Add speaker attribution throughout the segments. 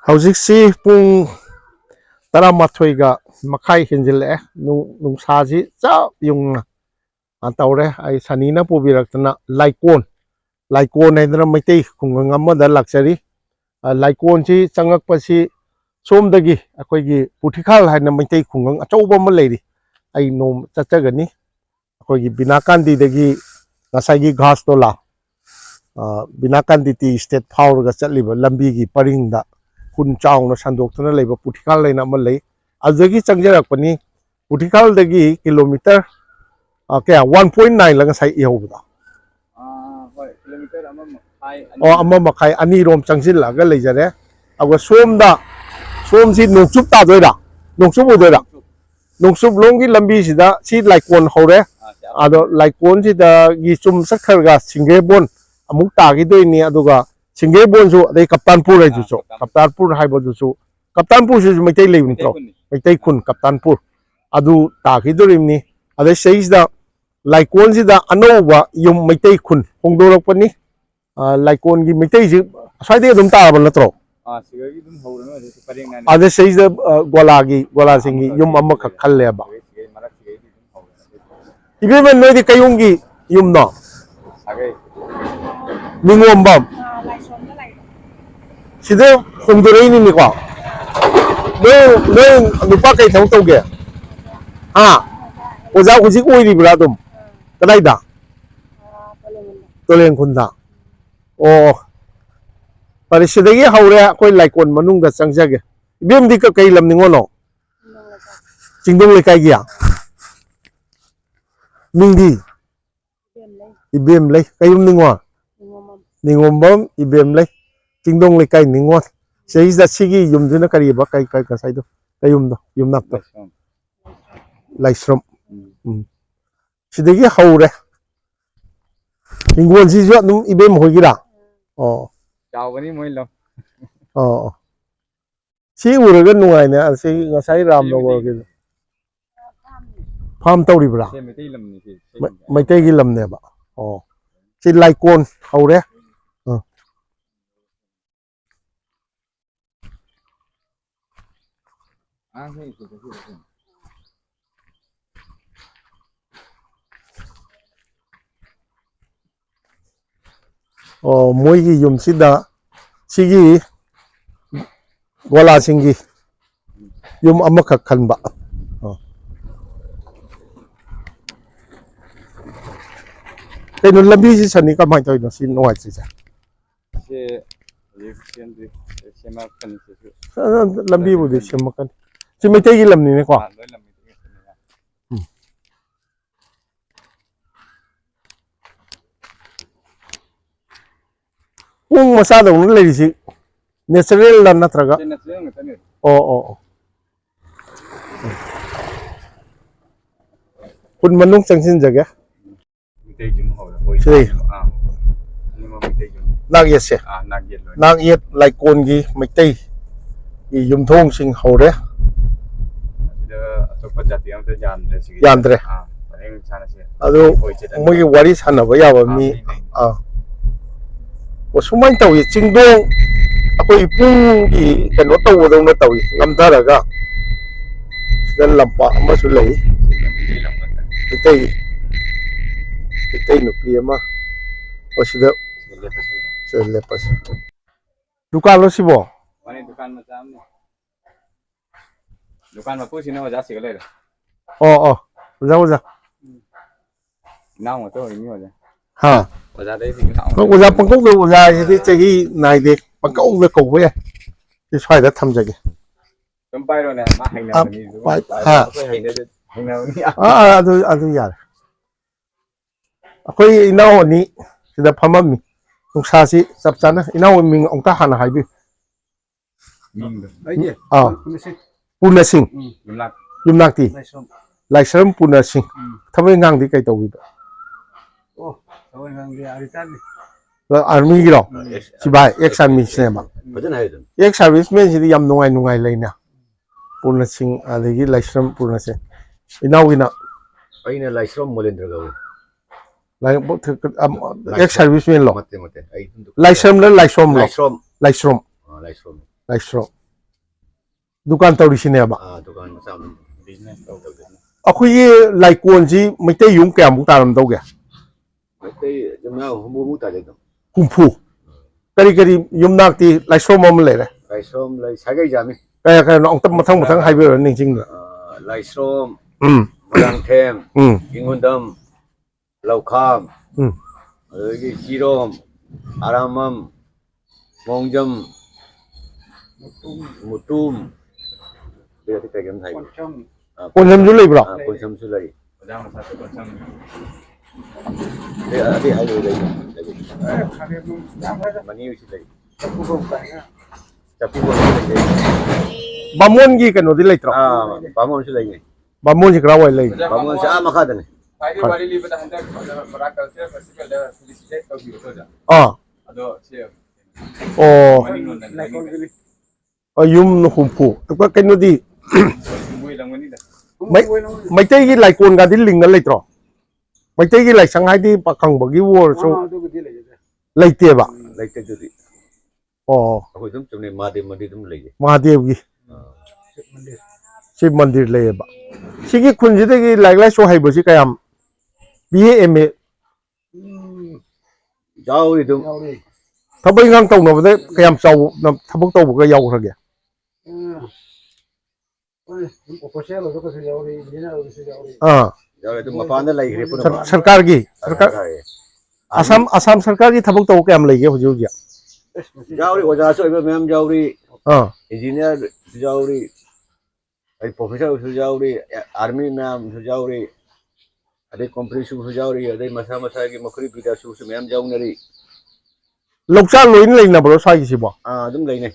Speaker 1: ꯍꯧꯖꯤꯛꯁꯤ ꯄꯨꯡ 12ꯒ ꯃꯈꯥꯏ ꯍꯦꯟꯖꯤꯜꯂꯛꯑꯦ ꯅꯨꯡꯁꯥꯁꯤ ꯆꯞ ꯌꯨꯡꯅ ꯇꯧꯔꯦ ꯑꯩ ꯁꯅꯤꯅ ꯄꯨꯕꯤꯔꯛꯇꯅ ꯂꯥꯏꯀꯣꯟ ꯍꯥꯏꯗꯅ ꯃꯩꯇꯩ ꯈꯨꯡꯒꯪ ꯑꯃꯗ ꯂꯥꯛꯆꯔꯤ ꯂꯥꯏꯀꯣꯟꯁꯤ ꯆꯪꯉꯛꯄꯁꯤ ꯁꯣꯝꯗꯒꯤ ꯑꯩꯈꯣꯏꯒꯤ ꯄꯨꯊꯤꯈꯥꯜ ꯍꯥꯏꯅ ꯃꯩꯇꯩ ꯈꯨꯡꯒꯪ ꯑꯆꯧꯕ ꯑꯃ ꯂꯩꯔꯤ ꯑꯩ ꯅꯣꯡꯃ ꯆꯠꯆꯒꯅꯤ ꯑꯩꯈꯣꯏꯒꯤ ꯕꯤꯅꯥꯀꯥꯟꯗꯤꯗꯒꯤ ꯉꯁꯥꯏꯒꯤ ꯘꯥꯁꯇꯣꯂꯥ ꯕꯤꯅꯥꯀꯥꯟꯗꯤ ꯇꯤ ꯏꯁꯇꯦꯠ ꯐꯥꯎꯔꯒ ꯆꯠꯂꯤꯕ ꯂꯝꯕꯤꯒꯤ ꯄꯔꯤꯡꯗ ꯈꯨꯟ ꯆꯥꯎꯅ ꯁꯟꯗꯣꯛꯇꯨꯅ ꯂꯩꯕ ꯄꯨꯊꯤꯈꯥꯜ ꯍꯥꯏꯅ ꯑꯃ ꯂꯩ ꯑꯗꯨꯗꯒꯤ ꯆꯪꯖꯔꯛꯄꯅꯤ ꯄꯨꯊꯤꯈꯥꯜꯗꯒꯤ ꯀꯤꯂꯣꯃꯤꯇꯔ ꯀꯌꯥ 1.9 ला ngасai ihobda
Speaker 2: ꯍꯣꯏ ꯀꯤꯂꯣꯃꯤꯇꯔ ꯑꯃ ꯃꯈꯥꯏ
Speaker 1: ꯑꯃ ꯃꯈꯥꯏ ꯑꯅꯤꯔꯣꯝ ꯆꯪꯁꯤꯜꯂꯒ ꯂꯩꯖꯔꯦ ꯑꯗꯨꯒ ꯁꯣꯝꯁꯤ ꯅꯣꯡꯆꯨꯞ ꯇꯥꯗꯣꯏꯔꯥ ꯅꯣꯡꯆꯨꯞ ꯑꯣꯏꯗꯣꯏꯔꯥ ꯅꯣꯡꯆꯨꯞ ꯂꯣꯝꯒꯤ ꯂꯝꯕꯤꯁꯤꯗ ꯁꯤ ꯂꯥꯏꯀꯣꯟ ꯍꯧꯔꯦ ꯑꯗꯣ ꯂꯥꯏꯀꯣꯟꯁꯤꯗꯒꯤ ꯆꯨꯝ ꯆꯠꯈ꯭ꯔꯒ ꯁꯤꯡꯒꯦꯕꯣꯟ ꯑꯃꯨꯛ ꯇꯥꯈꯤꯗꯣꯏꯅꯤ ꯑꯗꯨꯒ ꯁꯤꯡꯒꯦꯕꯣꯟꯁꯨ ꯑꯗꯩ ꯀꯞꯇꯥꯟꯄꯨꯔ ꯍꯥꯏꯗꯨꯁꯨ ꯀꯞꯇꯥꯟꯄꯨꯔ ꯍꯥꯏꯕꯗꯨꯁꯨ ꯀꯞꯇꯥꯟꯄꯨꯔꯁꯤꯁꯨ ꯃꯩꯇꯩ ꯂꯩꯕ ꯅꯠꯇ꯭ꯔꯣ ꯃꯩꯇꯩ ꯈꯨꯟ ꯀꯞꯇꯥꯟꯄꯨꯔ ꯑꯗꯨ ꯇꯥꯈꯤꯗꯣꯔꯤꯕꯅꯤ ꯑꯗꯩ ꯁꯤꯗꯩꯁꯤꯗ ꯂꯥꯏꯀꯣꯟꯁꯤꯗ ꯑꯅꯧꯕ ꯌꯨꯝ ꯃꯩꯇꯩ ꯈꯨꯟ ꯍꯣꯡꯗꯣꯔꯛꯄꯅꯤ ꯂꯥꯏꯀꯣꯟꯒꯤ ꯃꯩꯇꯩꯁꯤ ꯑꯁ꯭ꯋꯥꯏꯗꯩ ꯑꯗꯨꯝ ꯇꯥꯔꯕ ꯅꯠꯇ꯭ꯔꯣ
Speaker 2: ꯁꯤꯒꯒꯤ ꯑꯗꯨꯝ ꯍꯧꯔꯅꯤ ꯍꯧꯖꯤꯛ ꯄꯔꯦꯡ ꯅꯥꯏꯅ
Speaker 1: ꯑꯗ ꯁꯤꯗꯩꯁꯤꯗ ꯒꯣꯂꯥꯁꯤꯡꯒꯤ ꯌꯨꯝ ꯑꯃꯈꯛ ꯈꯜꯂꯦꯕ 이베면 너희들 까용기 윰너
Speaker 2: 사게
Speaker 1: 닝원범 시대 홍도레인이니까 너 누빠 그이 태우 떠게 아 오자 오직 오일이브라 좀 그다이다 또렌 군다 오 바리 시대기 하우레 거의 라이콘 마능다 짱자게 이베면 디까 그이 람닝원노 징동 레카이기야 ꯃꯤꯡꯗꯤ ꯏꯕꯦꯝ ꯂꯩ ꯀꯩꯌꯨꯝ ꯅꯤꯡꯉꯣꯜ ꯅꯤꯡꯉꯣꯝꯕꯝ ꯏꯕꯦꯝ ꯂꯩ ꯆꯤꯡꯗꯣꯡ ꯂꯩꯀꯥꯏ ꯅꯤꯡꯉꯣꯜ ꯁꯤꯗꯩꯁꯤꯗ ꯁꯤꯒꯤ ꯌꯨꯝꯗꯨꯅ ꯀꯔꯤꯕ ꯀꯩ ꯉꯁꯥꯏꯗꯣ ꯀꯩꯌꯨꯝꯗꯣ ꯌꯨꯝꯅꯥꯛꯇꯣ ꯂꯥꯏꯁ꯭ꯔꯝ ꯁꯤꯗꯒꯤ ꯍꯧꯔꯦ ꯍꯤꯡꯒꯣꯜꯁꯤꯁꯨ ꯑꯗꯨꯝ ꯏꯕꯦꯝ ꯍꯣꯏꯒꯤꯔꯥ ꯑꯣ
Speaker 2: ꯆꯥꯎꯕꯅꯤ ꯃꯣꯏ ꯂꯝ
Speaker 1: ꯑꯣ ꯁꯤ ꯎꯔꯒ ꯅꯨꯡꯉꯥꯏꯅꯦ ꯑꯁꯤ ꯉꯁꯥꯏ ꯔꯥꯝꯅꯒꯔꯒꯤꯗꯣ ꯐꯥꯝ ꯇꯧꯔꯤꯕ꯭ꯔꯥ ꯃꯩꯇꯩꯒꯤ ꯂꯝꯅꯦꯕ ꯑꯣ ꯁꯤ ꯂꯥꯏꯀꯣꯟ ꯍꯧꯔꯦ ꯑꯣ ꯃꯣꯏꯒꯤ ꯌꯨꯝꯁꯤꯗ ꯁꯤꯒꯤ ꯒꯣꯂꯥꯁꯤꯡꯒꯤ ꯌꯨꯝ ꯑꯃꯈꯛ ꯈꯟꯕ ꯀꯩꯅꯣ ꯂꯝꯕꯤꯁꯤ ꯁꯅꯤ ꯀꯃꯥꯏꯅ ꯇꯧꯔꯤꯅꯣ ꯁꯤ ꯅꯨꯡꯉꯥꯏꯇ꯭ꯔꯤꯁꯦ ꯂꯝꯕꯤꯕꯨꯗꯤ ꯁꯦꯝꯃꯛꯀꯅꯤ ꯁꯤ ꯃꯩꯇꯩꯒꯤ ꯂꯝꯅꯤꯅꯦꯀꯣ ꯄꯨꯡ ꯃꯆꯥꯗꯧꯅ ꯂꯩꯔꯤꯁꯤ ꯅꯦꯆꯔꯦꯜꯂ ꯅꯠꯇ꯭ꯔꯒ ꯑꯣ ꯈꯨꯟ ꯃꯅꯨꯡ ꯆꯪꯁꯤꯟꯖꯒꯦ ꯁꯤ ꯅꯥꯛ ꯌꯦꯠꯁꯦ ꯅꯥꯛ ꯌꯦꯠ ꯂꯥꯏꯀꯣꯟꯒꯤ ꯃꯩꯇꯩ ꯌꯨꯝꯊꯣꯡꯁꯤꯡ ꯍꯧꯔꯦ ꯌꯥꯝꯗ꯭ꯔꯦ ꯑꯗꯨ ꯃꯣꯏꯒꯤ ꯋꯥꯔꯤ ꯁꯥꯟꯅꯕ ꯌꯥꯕ ꯃꯤ ꯁꯨꯃꯥꯏꯅ ꯇꯧꯏ ꯆꯤꯡꯗꯣꯡ ꯑꯩꯈꯣꯏ ꯄꯨꯡꯒꯤ ꯀꯩꯅꯣ ꯇꯧꯕꯗꯧꯅ ꯇꯧꯏ ꯉꯝꯊꯔꯒ ꯁꯤꯗ ꯂꯝꯄꯥꯛ ꯑꯃꯁꯨ ꯂꯩ ꯃꯩꯇꯩ ꯅꯨꯄꯤ ꯑꯃ ꯁꯤꯗ ꯂꯦꯞꯄꯁꯤ ꯗꯨꯀꯥꯟꯂꯣ ꯁꯤꯕꯣ
Speaker 2: दुकान मचा दुकान मपुसीना ओजा सिग लेर
Speaker 1: ꯑꯣ ꯑꯣꯖꯥ
Speaker 2: नाव तो होइनी ओजा
Speaker 1: ꯍꯥ
Speaker 2: ओजा दे
Speaker 1: ꯑꯣꯖꯥ ꯄꯪꯀꯧꯗ ꯑꯣꯖꯥꯁꯤꯗꯤ ꯆꯍꯤ ꯅꯥꯏꯗꯦ ꯄꯪꯀꯧꯗ ꯀꯧꯕ ꯌꯥꯏ ꯁꯤ ꯁ꯭ꯋꯥꯏꯗ ꯊꯝꯖꯒꯦ
Speaker 2: ꯁꯨꯝ ꯄꯥꯏꯔꯣꯅꯦ ꯃꯥ ꯍꯩꯅꯕꯅꯤ ꯍꯩꯅꯕꯅꯤ
Speaker 1: ꯑꯗꯨ ꯌꯥꯔꯦ ꯑꯩꯈꯣꯏ ꯏꯅꯥꯎ ꯑꯅꯤ ꯁꯤꯗ ꯐꯝꯃꯝꯃꯤ ꯅꯨꯡꯁꯥꯁꯤ ꯆꯞ ꯆꯥꯅ ꯏꯅꯥꯎ ꯃꯤꯡ ꯑꯃꯨꯛꯇ ꯍꯥꯟꯅ ꯍꯥꯏꯕꯤꯌꯨ ꯄꯨꯔꯅꯁꯤꯡ ꯌꯨꯝꯅꯥꯛꯇꯤ ꯂꯥꯏꯁ꯭ꯔꯝ ꯄꯨꯔꯅꯁꯤꯡ ꯊꯕꯛ ꯏꯪꯈꯥꯡꯗꯤ ꯀꯩ ꯇꯧꯕꯤꯕ ꯑꯥꯔꯃꯤꯒꯤꯔꯣ ꯁꯤꯚꯥꯏ ꯑꯦꯛꯁ ꯑꯥꯔꯃꯤꯁꯅꯦꯕ ꯑꯦꯛꯁ ꯁꯥꯔꯚꯤꯁꯃꯦꯟꯁꯤꯗꯤ ꯌꯥꯝ ꯅꯨꯡꯉꯥꯏ ꯂꯩꯅ ꯄꯨꯔꯅꯁꯤꯡ ꯑꯗꯒꯤ ꯂꯥꯏꯁ꯭ꯔꯝ ꯄꯨꯔꯅꯁꯤꯡ ꯏꯅꯥꯎꯒꯤꯅ
Speaker 3: ꯑꯩꯅ ꯂꯥꯏꯁ꯭ꯔꯝ ꯃꯣꯂꯦꯟꯗ꯭ꯔ ꯀꯧꯏ
Speaker 1: ex serviceman lo
Speaker 3: ꯃꯠꯇꯦ ꯃꯠꯇꯦ ꯑꯩ
Speaker 1: laisam la laisom lo
Speaker 3: ꯂꯥꯏꯁ꯭ꯔꯝ
Speaker 1: laisrom
Speaker 3: ꯂꯥꯏꯁ꯭ꯔꯝ
Speaker 1: laisrom dukan tawrisine ba
Speaker 3: ꯗꯨꯀꯥꯟ ꯃꯆꯥ ꯑꯃ ꯕꯤꯖꯤꯅꯦꯁ ꯇꯧꯗꯕ
Speaker 1: ꯑꯩꯈꯣꯏꯒꯤ ꯂꯥꯏꯀꯣꯟꯁꯤ ꯃꯩꯇꯩ ꯌꯨꯝ ꯀꯌꯥꯃꯨꯛ ꯇꯥꯔꯝꯗꯧꯒꯦ
Speaker 3: ꯃꯩꯇꯩ ꯌꯨꯝꯅꯥ ꯍꯨꯝꯐꯨꯃꯨꯛ ꯇꯥꯖꯩ ꯑꯗꯨꯝ
Speaker 1: ꯍꯨꯝꯐꯨ ꯀꯔꯤ ꯀꯔꯤ ꯌꯨꯝꯅꯥꯛꯇꯤ ꯂꯥꯏꯁ꯭ꯔꯣꯝ ꯑꯃ ꯂꯩꯔꯦ
Speaker 3: ꯂꯥꯏꯁ꯭ꯔꯝ ꯂꯩ ꯁꯥꯒꯩ ꯖꯥꯃꯤ
Speaker 1: ꯀꯌꯥ ꯀꯌꯥꯅꯣ ꯑꯃꯨꯛꯇꯪ ꯃꯊꯪ ꯃꯊꯪ ꯍꯥꯏꯕꯤꯔꯣ ꯅꯤꯡꯁꯤꯡꯕ
Speaker 3: ꯂꯥꯏꯁ꯭ꯔꯝ
Speaker 1: ꯎꯝ
Speaker 3: ꯃꯣꯏꯔꯥꯡꯊꯦꯝ
Speaker 1: ꯎꯝ
Speaker 3: ꯏꯉꯨꯟꯗꯝ ꯂꯧꯈꯥꯝ
Speaker 1: ꯎꯝ
Speaker 3: ꯑꯗꯒꯤ ꯆꯤꯔꯣꯝ ꯑꯔꯥꯝꯕꯝ ꯃꯣꯡꯖꯝ ꯃꯨꯇꯨꯝ
Speaker 1: ꯀꯣꯟꯁꯝꯁꯨ ꯂꯩꯕ꯭ꯔꯣ
Speaker 3: ꯀꯣꯟꯁꯝꯁꯨ ꯂꯩ
Speaker 2: ꯑꯣꯖꯥ ꯃꯁꯥꯁꯨ ꯄꯣꯠꯁꯝ
Speaker 3: ꯑꯇꯩ ꯍꯥꯏꯔꯣꯏ ꯃꯅꯤꯁꯨ ꯂꯩ ꯆꯐꯨꯕꯝꯁꯨ ꯂꯩ
Speaker 1: ꯕꯥꯃꯣꯟꯒꯤ ꯀꯩꯅꯣꯗꯤ ꯂꯩꯇ꯭ꯔꯣ
Speaker 3: ꯕꯥꯃꯣꯟꯁꯨ ꯂꯩꯅꯤ
Speaker 1: ꯕꯥꯃꯣꯟꯁꯤ ꯀꯔꯥꯏꯋꯥꯏ ꯂꯩ
Speaker 3: ꯕꯥꯃꯣꯟꯁꯦ ꯃꯈꯥꯗꯅꯤ
Speaker 2: ꯈ꯭ꯋꯥꯏꯗꯒꯤ ꯋꯥꯔꯤ ꯂꯤꯕꯗ ꯍꯟꯗꯛ ꯃꯔꯥ ꯀꯜꯆꯔꯦꯜ ꯐꯦꯁꯇꯤꯚꯦꯜꯗ ꯐꯦꯂꯤꯁꯤꯇꯦꯠ ꯇꯧꯈꯤꯕꯗꯣ ꯑꯣꯖꯥ ꯑꯗꯣ ꯁꯤ
Speaker 1: ꯑꯣ
Speaker 2: ꯃꯅꯤꯡꯂꯣꯝꯗ
Speaker 1: ꯌꯨꯝ ꯍꯨꯝꯐꯨ ꯀꯩꯅꯣꯗꯤ
Speaker 2: ꯂꯝꯒꯅꯤꯗ
Speaker 1: ꯃꯩꯇꯩꯒꯤ ꯂꯥꯏꯀꯣꯟꯒꯗꯤ ꯂꯤꯡꯒ ꯂꯩꯇ꯭ꯔꯣ ꯃꯩꯇꯩꯒꯤ ꯂꯥꯏꯁꯪ ꯍꯥꯏꯗꯤ ꯄꯥꯈꯪꯕꯒꯤꯕꯨ ꯑꯣꯏꯔꯁꯨ ꯂꯩꯇꯦꯕ
Speaker 3: ꯂꯩꯇꯦ ꯑꯗꯨꯗꯤ
Speaker 1: ꯑꯣ
Speaker 3: ꯑꯩꯈꯣꯏ ꯑꯗꯨꯝ ꯆꯨꯝꯅꯩ ꯃꯍꯥꯗꯦꯕ ꯃꯟꯗꯤꯔ ꯑꯗꯨꯝ ꯂꯩꯌꯦ
Speaker 1: ꯃꯍꯥꯗꯦꯕꯒꯤ ꯁꯤꯕ ꯃꯟꯗꯤꯔ ꯂꯩꯌꯦꯕ ꯁꯤꯒꯤ ꯈꯨꯟꯁꯤꯗꯒꯤ ꯂꯥꯏꯔꯤꯛ ꯂꯥꯏꯁꯨ ꯍꯩꯕꯁꯤ ꯀꯌꯥꯝ ꯕꯤ ꯑꯦ ꯑꯦꯝ ꯑꯦ
Speaker 3: ꯌꯥꯎꯔꯤ ꯑꯗꯨꯝ
Speaker 1: ꯊꯕꯛ ꯏꯪꯈꯥꯡ ꯇꯧꯅꯕꯗ ꯀꯌꯥꯝ ꯆꯥꯎꯅ ꯊꯕꯛ ꯇꯧꯕꯒ ꯌꯥꯎꯈ꯭ꯔꯒꯦ
Speaker 3: ꯌꯥꯎꯔꯤ ꯑꯗꯨꯝ ꯃꯄꯥꯟꯗ ꯂꯩꯈ꯭ꯔꯦ ꯄꯨꯝꯅꯃꯛ
Speaker 1: ꯁꯔꯀꯥꯔꯒꯤ ꯑꯁꯥꯝ ꯁꯔꯀꯥꯔꯒꯤ ꯊꯕꯛ ꯇꯧꯕ ꯀꯌꯥꯝ ꯂꯩꯒꯦ ꯍꯧꯖꯤꯛ ꯍꯧꯖꯤꯛ
Speaker 3: ꯌꯥꯎꯔꯤ ꯑꯣꯖꯥꯁꯨ ꯑꯣꯏꯕ ꯃꯌꯥꯝ ꯌꯥꯎꯔꯤ ꯏꯟꯖꯤꯅꯤꯌꯥꯔꯁꯨ ꯌꯥꯎꯔꯤ ꯑꯩ ꯄ꯭ꯔꯣꯐꯦꯁꯔꯁꯨ ꯌꯥꯎꯔꯤ ꯑꯥꯔꯃꯤ ꯃꯌꯥꯝꯁꯨ ꯌꯥꯎꯔꯤ ꯑꯗꯩ ꯀꯣꯝꯄꯅꯤꯁꯨ ꯌꯥꯎꯔꯤ ꯑꯗꯩ ꯃꯁꯥ ꯃꯁꯥꯒꯤ ꯃꯈꯣꯏ ꯕꯤꯗꯁꯨ ꯃꯌꯥꯝ ꯌꯥꯎꯅꯔꯤ
Speaker 1: ꯂꯧꯆꯥꯛ ꯂꯣꯏꯅ ꯂꯩꯅꯕ꯭ꯔꯣ ꯁ꯭ꯋꯥꯏꯒꯤꯁꯤꯕꯣ
Speaker 3: ꯑꯗꯨꯝ ꯂꯩꯅꯩ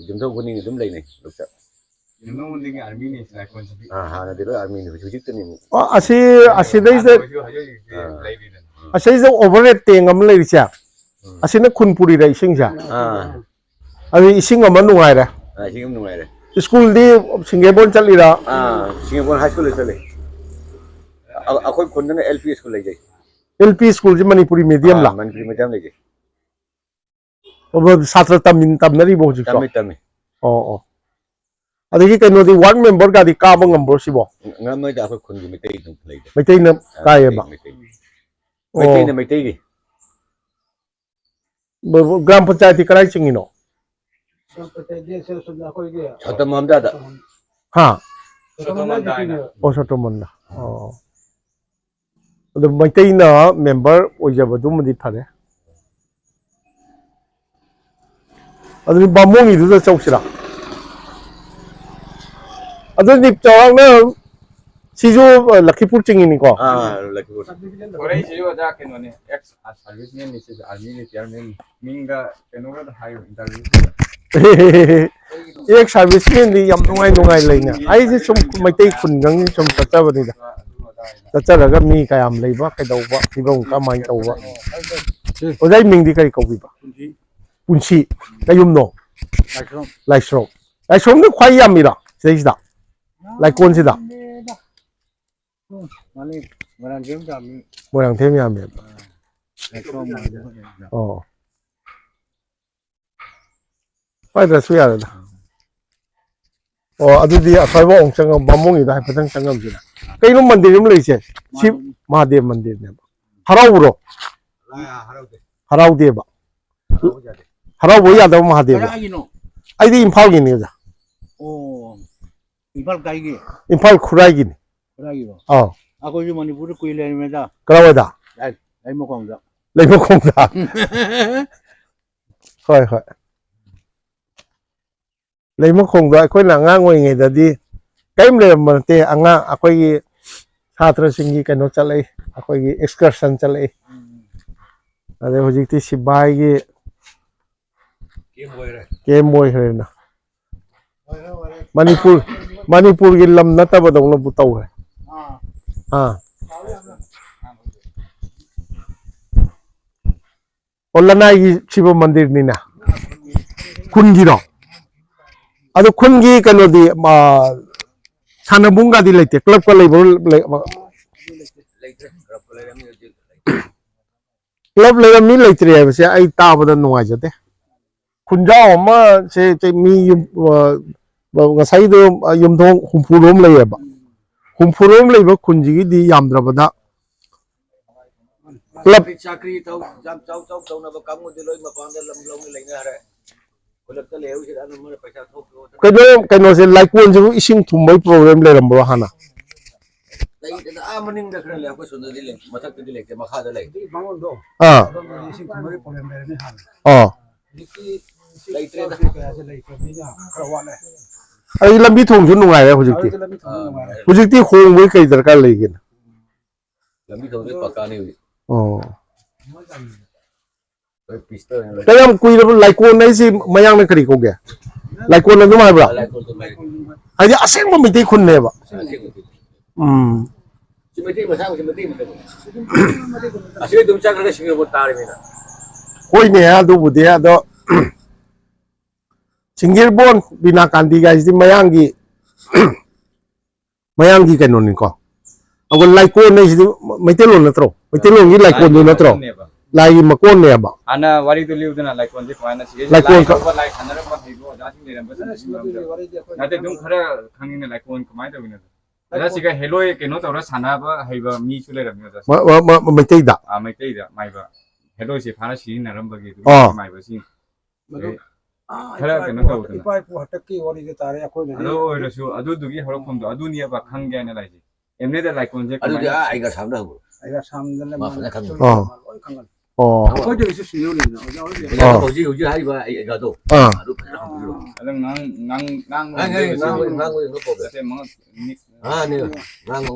Speaker 3: ꯌꯨꯝꯊꯣꯡ ꯈꯨꯗꯤꯡꯒꯤ ꯑꯗꯨꯝ ꯂꯩꯅꯩ ꯂꯧꯆꯥꯛ
Speaker 2: ꯌꯨꯝꯊꯣꯡ ꯑꯥꯔꯃꯤꯅꯤ ꯂꯥꯏꯀꯣꯟꯁꯤꯗꯤ
Speaker 3: ꯍꯥꯟꯅꯗꯤ ꯂꯣꯏ ꯑꯥꯔꯃꯤꯅꯤ ꯍꯧꯖꯤꯛꯇꯅꯤ
Speaker 1: ꯑꯁꯤꯗꯩꯁꯤꯗ ꯑꯁꯤꯗꯩꯁꯤꯗ ꯑꯣꯚꯔꯍꯦꯗ ꯇꯦꯡ ꯑꯃ ꯂꯩꯔꯤꯁꯦ ꯑꯁꯤꯅ ꯈꯨꯟ ꯄꯨꯔꯤꯔ ꯏꯁꯤꯡꯁꯦ ꯑꯗꯨ ꯏꯁꯤꯡ ꯑꯃ ꯅꯨꯡꯉꯥꯏꯔꯦ
Speaker 3: ꯏꯁꯤꯡ ꯑꯃ ꯅꯨꯡꯉꯥꯏꯔꯦ
Speaker 1: ꯁ꯭ꯀꯨꯜꯗꯤ ꯁꯤꯡꯒꯦꯕꯣꯟ ꯆꯠꯂꯤꯔ
Speaker 3: ꯁꯤꯡꯒꯦꯕꯣꯟ ꯍꯥꯏ ꯁ꯭ꯀꯨꯜꯗ ꯆꯠꯂꯤ ꯑꯩꯈꯣꯏ ꯈꯨꯟꯗꯅ ꯑꯦꯜ ꯄꯤ ꯁ꯭ꯀꯨꯜ ꯂꯩꯖꯩ
Speaker 1: L P school Manipuri medium ला
Speaker 3: मणिपुरी मीडियम लेके
Speaker 1: छात्र तमनरी बहु
Speaker 3: तमी तमी
Speaker 1: ओ अदगी कइनोदी वार्ड मेंबर गादी काब ngambro sibo
Speaker 3: ngamai da ko khungi mitai dum lei
Speaker 1: mitai na kayeba
Speaker 3: mitai na mitai gi
Speaker 1: ग्राम पंचायत कराई चिंगिनो
Speaker 3: छतम हमदा दा
Speaker 1: हां ओ सटोमंदा अदु मैतै ना मेंबर ओइजबदुमदि फरे अदु बामोंगी दुदा चौसिरा अदु निप चावना सिजो लखीपुर चिंगिनी को
Speaker 3: लखीपुर
Speaker 2: ओरै सिजो जा केनोने एक्स सर्विसमैन नि सिजो आर्मी रिटायरमेंट मिंगा केनोगा हायो इंटरव्यू
Speaker 1: एक सर्विसमैन दी यम नुंगाई नुंगाई लेना आई जे सुम मैतै खुनगंग सुम तचाबनिदा तचरगा मी कयाम लेबा कैदौबा फिबम कमाइन तौबा ओजाई मिंगदी कई कौबिबा पुंसी कयुमनो लाइस्रोम लाइस्रोम ने ख्वाई यामिरा सेइसदा लाइकोन सिदा
Speaker 4: माने मोरांथेम गामि
Speaker 1: मोरांथेम यामि ओ पाइदसु यारदा ओ अदुदी अफाइबो ओंचंग बामोंगिदा हाइपथंग चंगम सिदा कइनो मंदिर हम लइसे शिव महादेव मंदिर ने हराउरो हराउदेबा हराउबो यादव महादेव आइदी इम्फाल गिनी जा
Speaker 4: ओ इम्फाल काइगी
Speaker 1: इम्फाल खुराई गिनी
Speaker 4: खुराईगो
Speaker 1: आ
Speaker 4: आकोजु मणिपुर कुइले मेदा
Speaker 1: करावदा
Speaker 4: लाइमखोंदा
Speaker 1: लेमखोंदा होय होय लेमखोंदा अखोइना अंगांग ओइङेददी कइम लेमते अंगा अखोइगी छात्रसिंगी कनो चलै अखोइगी एक्सकर्शन चलै अदे हुजिक्ति सिबाइगी केम ओइरेना मणिपुर की लम नतबदौना बु तौ है हां ओलनाई शिव मंदिर निना कुनगिरो अदु कुनगी कनोदी सानबुंगादी लेते क्लब का लेबो क्लब लेरमी लेत्रे है आई ताबद नुंगाइजते खुंजाव अमा से मी ngसाइदो युमथों हुमफुरोम लेयबा हुमफुरोम लेबा खुंजिगी दी यामद्रबदा क्लब
Speaker 3: चाकरी ताऊ जाम चाऊ चाऊ ताऊ ना बकामो दिलोई मपांदे लमलों में लेने हरे कोलक तले है उसे दान मेरे पैसा थोक
Speaker 1: कनो से लाइकोन जो इसिंग थुमबै प्रॉब्लम लेरमबो हाना
Speaker 3: आ मनिंग दखरे ले कोई सुंदर दिले मथक दिले के मखा दले बांगोन दो
Speaker 1: हां
Speaker 4: इसिंग थुमबै प्रॉब्लम लेने हां
Speaker 1: हां
Speaker 3: निकी लाइट्रे दा
Speaker 4: कैसे लाइक बिना खरवाले
Speaker 1: आई लंबी थोंजु नुंगाइरे हुजिकती होंबै कई दरकार लेगिन
Speaker 3: लंबी थोंजु पक्का नहीं हुई
Speaker 1: oh
Speaker 3: कोई पिस्टल है
Speaker 1: kayam kuirab laikon nai si mayang na kari ko ge laikon na dumai bra ai aseng mo miti khun ne ba
Speaker 3: सिमटी मसा सिमटी मतलब असली तुम चा करके सिंगापुर तार में ना
Speaker 1: hoi ne ha du bu de do singirbon bina kandi ga si mayang gi kanon ni ko agol laikon nai si maitelon na tro maitelon gi laikon do na tro lai makon ne ba
Speaker 2: ana wari to liu dana like konje kwana si
Speaker 1: Laikon ka
Speaker 2: like hanara ma hibo ja sing ne ba na te dum khara khangin ne like kon kamai da bina da siga hello e keno to ra sana ba haiba mi chule ram yo da
Speaker 1: maitei da
Speaker 2: a mai tei da mai ba hello si phana si na ram ba gi mai ba si khara keno to da
Speaker 4: इपाई को हटक की और ये तारे या कोई नहीं
Speaker 2: ado ro su adu du gi horo khom do adu ni ba khang ga na lai ji emne da like konje
Speaker 3: अरे जो आई का सामने हो
Speaker 4: आइगा सामने ले
Speaker 3: माफना खान
Speaker 1: oh
Speaker 4: कोई जो इसे सुनियो नहीं ना
Speaker 3: ये हो जी हाई बा आई का तो अरु
Speaker 2: alang nang
Speaker 3: ngang no problem
Speaker 2: te mo ni
Speaker 3: हां नहीं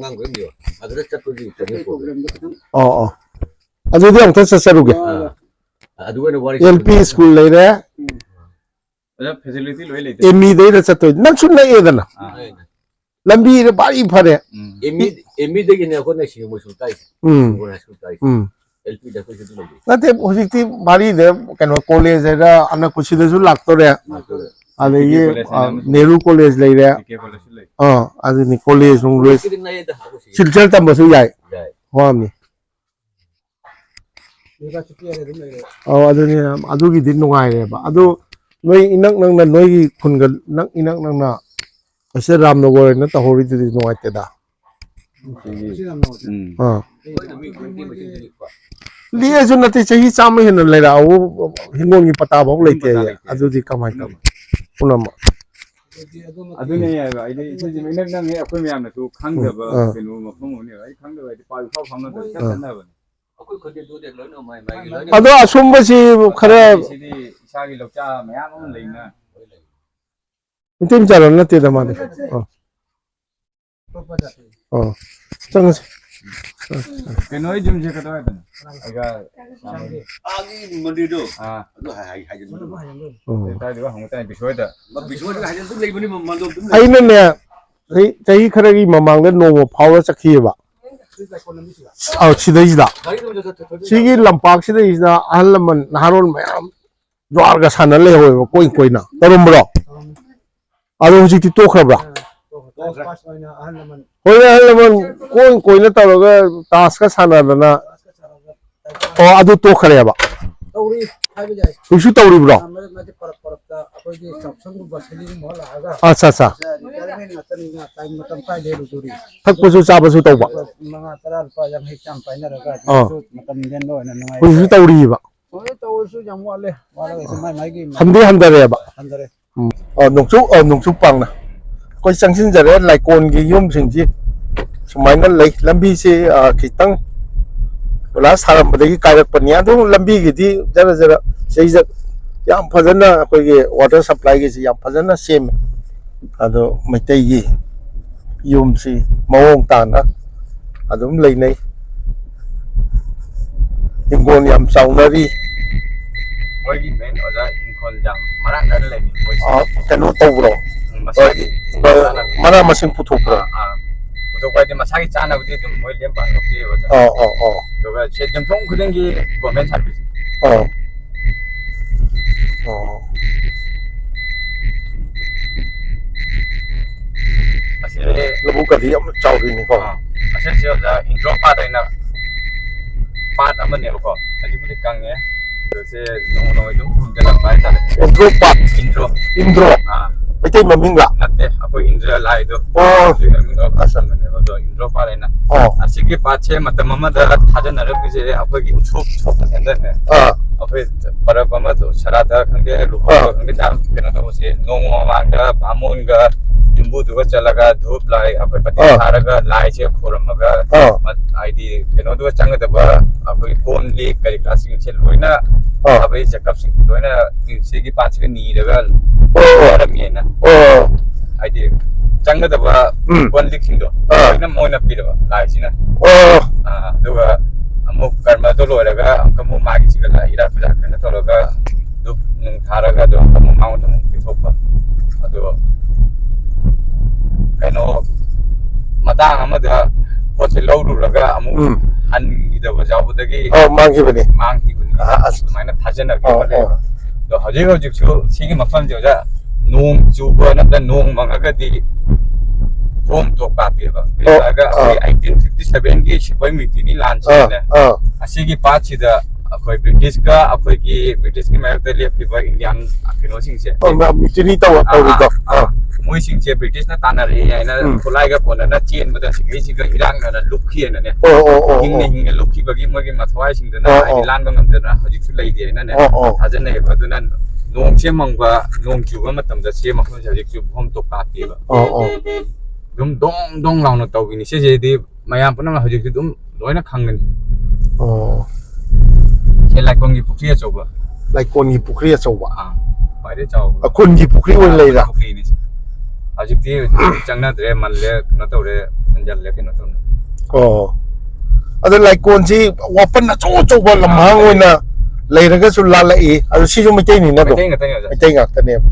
Speaker 3: ngang को दियो अगर चट तो जी तो problem
Speaker 1: oh adu di ang ta sasaru ge
Speaker 3: अदु ने वारी
Speaker 1: LP school le re
Speaker 2: ada facility loi le te
Speaker 1: ME de ra chato nang sun na e da na lambi re bari phare
Speaker 3: एमी देखि ने को ने सिंग मो सुताई को ने सुताई एलपी देखो से तो
Speaker 1: nate hojikti bari de kano college era ana kuchi de su lakto re ade ye Nehru college le re
Speaker 2: ke bola su le
Speaker 1: ade ni college nung re
Speaker 3: किन नए दा
Speaker 1: silchar tam ba su yai ho mi
Speaker 4: ये का छुट्टी है तुम ले
Speaker 1: adu ni adu gi din nungai re ba adu noi inak nang na noi gi khun ga nak inak nang na ase Ramnagar na ta hori di nungai te da
Speaker 4: इसी नाम ना
Speaker 1: liye ju nati chahi chama hin le ra o hingon gi pata bok le te adu di kamai ta unam
Speaker 2: adu ne ya ba ide ise ji menak nang e akhoi myam na tu khang da ba kenu ma phom ne ai khang da ba pa phau pham na da cha na ba
Speaker 3: कोई खुद दो दे लो नो माई माई लो
Speaker 1: ado asum ba si khara
Speaker 2: si di isa gi lokcha mayam am le na
Speaker 1: tim charon na te da ma de chang
Speaker 2: kenu ai jum je ka da ta aga
Speaker 3: आगे मंडी दो
Speaker 2: a
Speaker 3: अदु high high जन
Speaker 2: ta di ba hong ta bi shoi da
Speaker 3: Biswa high जन तुम ले बनी मन दो तुम
Speaker 1: ai na ne chahi khara gi mamang da no phau ra chakhi ba sidai da
Speaker 3: गाड़ी तो
Speaker 1: sigi lampak sidai da ahalaman naharon mayam dwar ga sana le ho koi na tarumbro ado hujikti to khabra
Speaker 4: तो पास में ना हल मन
Speaker 1: hoi ahalaman koi na taraga task ka sana da na adu to khare ba
Speaker 4: तौरी खाई जाए
Speaker 1: kusu tawri bro
Speaker 4: मैं परप परप ता कोई जी सत्संग बसली मोल आगा
Speaker 1: acha acha
Speaker 4: रिटायरमेंट नतनी ना टाइम मतम पाइ दे रुरी
Speaker 1: thakpasu chabasu tawba
Speaker 4: मंगा तरा रुपा जम हे चाम पाइ ना रगा मतम देन लो ना नुआई
Speaker 1: kusu tawri ba
Speaker 4: ओए तौरसु जम वाले वाला ऐसे माई की
Speaker 1: hamdi handare ba
Speaker 4: अंदर
Speaker 1: nungsu pang na koi changsin jare laikon gi yum sing ji sumai na lai lambi se khitang wala saram ba gi kairak pania du lambi gi di jara jara sei ja yam phajana koi gi water supply gi si yam phajana sem ado maitai gi yum si mawong ta na adum lai nei ingon yam saunari
Speaker 2: hoi gi men oja in khol jam mara dan le ni hoi
Speaker 1: kano tawro
Speaker 2: masagi
Speaker 1: mana masing puthokra
Speaker 2: to pa de masagi chana bu de dum moi lem pa no ke oja to ga che jam thong khudeng gi government service asile
Speaker 1: labu ka di am chawri ni ko
Speaker 2: ꯑꯁꯤꯁꯦ ꯑꯣꯖꯥ ꯏꯟꯗ꯭ꯔꯣ ꯄꯥꯠ ꯍꯥꯏꯅ ꯄꯥꯠ ꯑꯃꯅꯦꯕꯀꯣ ꯍꯧꯖꯤꯛꯄꯨꯗꯤ ꯀꯪꯉꯦ ꯑꯗꯨꯁꯦ ꯅꯣꯡ ꯅꯣꯡꯃ ꯑꯗꯨꯝ ꯊꯨꯝꯖꯤꯜꯂꯛꯄ ꯍꯥꯏꯇꯥꯔꯦ
Speaker 1: ꯏꯟꯗ꯭ꯔꯣ ꯄꯥꯠ
Speaker 2: ꯏꯟꯗ꯭ꯔꯣ
Speaker 1: ꯏꯟꯗ꯭ꯔꯣ ꯃꯩꯇꯩ ꯃꯃꯤꯡꯂ
Speaker 2: ꯅꯠꯇꯦ ꯑꯩꯈꯣꯏ ꯏꯟꯗ꯭ꯔ ꯂꯥꯏꯗꯣ
Speaker 1: ꯑꯣ
Speaker 2: ꯑꯁꯟꯕꯅꯦꯕ ꯑꯗꯣ ꯏꯟꯗ꯭ꯔꯣ ꯄꯥꯠ ꯍꯥꯏꯅ
Speaker 1: ꯑꯣ
Speaker 2: ꯑꯁꯤꯒꯤ ꯄꯥꯠꯁꯦ ꯃꯇꯝ ꯑꯃꯗ ꯊꯥꯖꯅꯔꯝꯃꯤꯁꯦ ꯑꯩꯈꯣꯏꯒꯤ ꯎꯁꯣꯞ ꯁꯣꯞꯄ ꯁꯦꯟꯗꯔꯅꯦ ꯑꯩꯈꯣꯏ ꯄꯔꯕ ꯑꯃꯗꯣ ꯁꯔꯥꯗ ꯈꯪꯗꯦ ꯂꯨꯍꯣꯡꯕ ꯈꯪꯗꯦ ꯀꯩꯅꯣ ꯇꯧꯕꯁꯦ ꯅꯣꯡꯃ ꯃꯃꯥꯡꯗ ꯕꯥꯃꯣꯟꯒ ꯌꯨꯝꯕꯨꯗꯨꯒ ꯆꯠꯂꯒ ꯙꯨꯞ ꯂꯥꯏ ꯑꯩꯈꯣꯏ ꯄꯇꯦꯜ ꯊꯥꯔꯒ ꯂꯥꯏꯁꯦ ꯈꯣꯏꯔꯝꯃꯒ ꯍꯥꯏꯗꯤ ꯀꯩꯅꯣꯗꯨꯒ ꯆꯪꯒꯗꯕ ꯑꯩꯈꯣꯏ ꯀꯣꯟ ꯂꯤꯛ ꯀꯔꯤ ꯀꯔꯥꯁꯤꯡꯁꯦ ꯂꯣꯏꯅ ꯑꯩꯈꯣꯏ ꯆꯦꯀꯞꯁꯤꯡ ꯂꯣꯏꯅ ꯁꯤꯒꯤ ꯄꯥꯠꯁꯤꯒ ꯅꯤꯔꯒ ꯂꯣꯏꯔꯝꯃꯦꯅ ꯍꯥꯏꯗꯤ ꯆꯪꯒꯗꯕ ꯀꯣꯟ ꯂꯤꯛꯁꯤꯡꯗꯣ ꯂꯣꯏꯅ ꯃꯣꯏꯅ ꯄꯤꯔꯕ ꯂꯥꯏꯁꯤꯅ ꯑꯗꯨꯒ ꯑꯃꯨꯛ ꯀꯔꯃꯗꯣ ꯂꯣꯏꯔꯒ ꯑꯃꯨꯛ ꯃꯥꯒꯤꯁꯤꯒ ꯏꯔꯥꯠ ꯄꯨꯖꯥ ꯀꯩꯅꯣ ꯇꯧꯔꯒ ꯙꯨꯞ ꯅꯨꯡ ꯊꯥꯔꯒ ꯑꯗꯨꯝ ꯑꯃꯨꯛ ꯃꯉꯣꯟꯗ ꯑꯃꯨꯛ ꯄꯤꯊꯣꯛꯄ ꯑꯗꯣ ꯀꯩꯅꯣ ꯃꯇꯥꯡ ꯑꯃꯗ ꯄꯣꯠꯁꯦ ꯂꯧꯔꯨꯔꯒ ꯑꯃꯨꯛ ꯍꯟꯈꯤꯗꯕ ꯌꯥꯎꯕꯗꯒꯤ
Speaker 1: ꯃꯥꯡꯈꯤꯕꯅꯤ
Speaker 2: ꯑꯗꯨꯃꯥꯏꯅ ꯊꯥꯖꯅꯈꯤꯕ ꯂꯩꯕ ꯑꯗꯣ ꯍꯧꯖꯤꯛ ꯍꯧꯖꯤꯛꯁꯨ ꯁꯤꯒꯤ ꯃꯐꯝꯁꯦ ꯑꯣꯖꯥ ꯅꯣꯡ ꯆꯨꯕ ꯅꯠꯇ꯭ꯔꯒ ꯅꯣꯡ ꯃꯪꯉꯒꯗꯤ ꯊꯣꯡ ꯊꯣꯛ ꯀꯥꯞꯄꯦꯕ ꯀꯩꯒꯤꯅꯣ ꯑꯩꯈꯣꯏ 1857ꯒꯤ ꯁꯤꯄꯣꯏ ꯃꯤꯇꯤꯅꯤ ꯂꯥꯟꯁꯤꯗꯅꯦ ꯑꯁꯤꯒꯤ ꯄꯥꯠꯁꯤꯗ ꯑꯩꯈꯣꯏ ꯕ꯭ꯔꯤꯇꯤꯁꯀ ꯑꯩꯈꯣꯏꯒꯤ ꯕ꯭ꯔꯤꯇꯤꯁꯀꯤ ꯃꯥꯌꯣꯛꯇ ꯂꯦꯞꯈꯤꯕ ꯏꯟꯗꯤꯌꯥꯟ ꯀꯩꯅꯣꯁꯤꯡꯁꯦ
Speaker 1: ꯃꯤꯇꯤꯅꯤ ꯇꯧꯔꯤꯗꯣ
Speaker 2: ꯃꯣꯏꯁꯤꯡꯁꯦ ꯕ꯭ꯔꯤꯇꯤꯁꯅ ꯇꯥꯟꯅꯔꯛꯑꯦ ꯍꯥꯏꯅ ꯈꯨꯠꯂꯥꯏꯒ ꯄꯣꯟꯅꯅ ꯆꯦꯟꯕꯗ ꯁꯤꯒꯩꯁꯤꯒ ꯏꯔꯥꯡꯅꯅ ꯂꯨꯞꯈꯤꯑꯅꯅꯦ ꯍꯤꯡꯅ ꯍꯤꯡꯅ ꯂꯨꯞꯈꯤꯕꯒꯤ ꯃꯣꯏꯒꯤ ꯃꯊꯋꯥꯏꯁꯤꯡꯗꯨꯅ ꯍꯥꯏꯗꯤ ꯂꯥꯟꯕ ꯉꯝꯗꯅ ꯍꯧꯖꯤꯛꯁꯨ ꯂꯩꯇꯦ ꯍꯥꯏꯅꯅꯦ ꯊꯥꯖꯅꯩꯑꯕ ꯑꯗꯨꯅ ꯅꯣꯡꯁꯦ ꯃꯪꯕ ꯅꯣꯡ ꯆꯨꯕ ꯃꯇꯝꯗ ꯁꯤ ꯃꯐꯝꯁꯦ ꯍꯧꯖꯤꯛꯁꯨ ꯊꯣꯛ ꯀꯥꯞꯄꯦꯕ ꯑꯗꯨꯝ ꯗꯣꯡ ꯗꯣꯡ ꯂꯥꯎꯅ ꯇꯧꯕꯤꯅꯤ ꯁꯤꯁꯤꯗꯤ ꯃꯌꯥꯝ ꯄꯨꯝꯅꯃꯛ ꯍꯧꯖꯤꯛꯇꯤ ꯑꯗꯨꯝ ꯂꯣꯏꯅ ꯈꯪꯒꯅꯤ ꯁꯤ ꯂꯥꯏꯀꯣꯟꯒꯤ ꯄꯨꯈ꯭ꯔꯤ ꯑꯆꯧꯕ
Speaker 1: ꯂꯩꯀꯣꯟꯒꯤ ꯄꯨꯈ꯭ꯔꯤ ꯑꯆꯧꯕ
Speaker 2: ꯈ꯭ꯋꯥꯏꯗꯩ ꯆꯥꯎꯕ
Speaker 1: ꯈꯨꯟꯒꯤ ꯄꯨꯈ꯭ꯔꯤ ꯑꯣꯏꯅ ꯂꯩꯔꯥ
Speaker 2: ꯄꯨꯈ꯭ꯔꯤꯅꯤ ꯍꯧꯖꯤꯛꯇꯤ ꯆꯪꯅꯗ꯭ꯔꯦ ꯃꯜꯂꯦ ꯀꯩꯅꯣ ꯇꯧꯔꯦ ꯐꯨꯟꯖꯜꯂꯦ ꯀꯩꯅꯣ ꯇꯧꯅ
Speaker 1: ꯑꯗ ꯂꯩꯀꯣꯟꯁꯤ ꯋꯥꯄꯟ ꯑꯆꯧ ꯑꯆꯧꯕ ꯂꯝꯍꯥꯡ ꯑꯣꯏꯅ ꯂꯩꯔꯒꯁꯨ ꯂꯥꯜꯂꯛꯏ ꯑꯗꯨ ꯁꯤꯁꯨ ꯃꯩꯇꯩꯅꯤꯅ ꯑꯗꯨꯝ ꯃꯩꯇꯩ ꯉꯥꯛꯇꯅꯦꯕ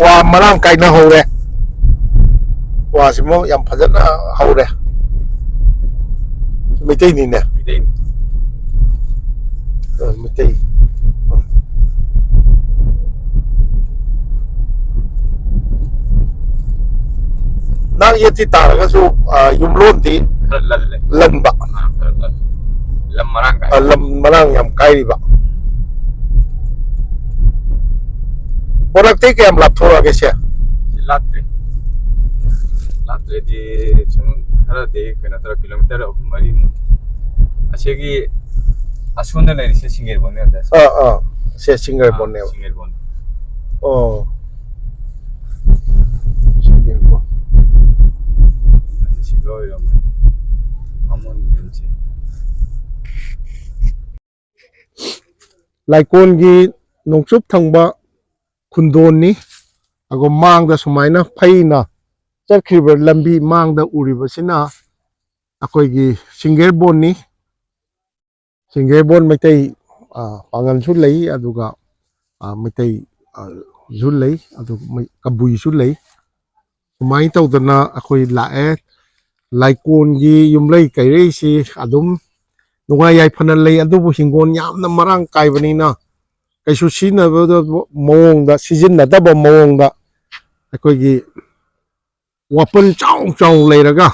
Speaker 1: ꯋꯥ ꯃꯔꯥꯡ ꯀꯥꯏꯅ ꯍꯧꯔꯦ ꯋꯥꯁꯤꯃ ꯌꯥꯝ ꯐꯖꯅ ꯍꯧꯔꯦ ꯃꯩꯇꯩꯅꯤꯅꯦ ꯃꯩꯇꯩ ꯅꯥꯛ ꯌꯦꯠꯇꯤ ꯇꯥꯔꯒꯁꯨ ꯌꯨꯝꯂꯣꯟꯗꯤ ꯂꯟꯕ ꯂꯝ ꯃꯔꯥꯡ ꯌꯥꯝ ꯀꯥꯏꯔꯤꯕ ꯄꯣꯔꯛꯇꯩ ꯀꯌꯥꯝ ꯂꯥꯞꯊꯣꯔꯛꯑꯒꯦ ꯁꯦ
Speaker 2: ꯂꯥꯞꯇ꯭ꯔꯦꯗꯤ ꯁꯨꯝ ꯈꯔꯗꯤ ꯀꯩꯅꯣ ꯇꯧꯔ ꯀꯤꯂꯣꯃꯤꯇꯔ 3-4 ꯑꯁꯤꯒꯤ ꯑꯁꯣꯝꯗ ꯂꯩꯔꯤꯁꯦ ꯁꯤꯡꯒꯦꯔꯕꯣꯟꯅꯦ ꯑꯣꯖꯥ
Speaker 1: ꯁꯦ ꯁꯤꯡꯒꯦꯔꯕꯣꯟꯅꯦꯕ
Speaker 2: ꯁꯤꯡꯒꯦꯔꯕꯣꯟ
Speaker 1: ꯁꯤꯡꯒꯦꯔꯕꯣꯟ
Speaker 2: ꯁꯤꯒ ꯑꯣꯏꯔꯝꯃꯦ ꯑꯃꯣꯟ ꯌꯨꯝꯁꯦ
Speaker 1: ꯂꯩꯀꯣꯟꯒꯤ ꯅꯣꯡꯆꯨꯞ ꯊꯪꯕ ꯈꯨꯟꯗꯣꯟꯅꯤ ꯑꯗꯨꯒ ꯃꯥꯡꯗ ꯁꯨꯃꯥꯏꯅ ꯐꯩꯅ ꯆꯠꯈ꯭ꯔꯤꯕ ꯂꯝꯕꯤ ꯃꯥꯡꯗ ꯎꯔꯤꯕꯁꯤꯅ ꯑꯩꯈꯣꯏꯒꯤ ꯁꯤꯡꯒꯦꯔꯕꯣꯟꯅꯤ ꯁꯤꯡꯒꯦꯔꯕꯣꯟ ꯃꯩꯇꯩ ꯄꯥꯡꯒꯜꯁꯨ ꯂꯩ ꯑꯗꯨꯒ ꯃꯩꯇꯩꯁꯨ ꯂꯩ ꯑꯗꯨꯒ ꯀꯕꯨꯏꯁꯨ ꯂꯩ ꯁꯨꯃꯥꯏꯅ ꯇꯧꯗꯅ ꯑꯩꯈꯣꯏ ꯂꯥꯛꯑꯦ ꯂꯩꯀꯣꯟꯒꯤ ꯌꯨꯝꯂꯩ ꯀꯩꯔꯩꯁꯤ ꯑꯗꯨꯝ ꯅꯨꯡꯉꯥꯏ ꯌꯥꯏꯐꯅ ꯂꯩ ꯑꯗꯨꯕꯨ ꯍꯤꯡꯒꯣꯜ ꯌꯥꯝꯅ ꯃꯔꯥꯡ ꯀꯥꯏꯕꯅꯤꯅ ꯀꯩꯁꯨ ꯁꯤꯖꯤꯟꯅꯗꯕ ꯃꯑꯣꯡꯗ ꯑꯩꯈꯣꯏꯒꯤ ꯋꯥꯄꯟ ꯆꯥꯎ ꯆꯥꯎ ꯂꯩꯔꯒ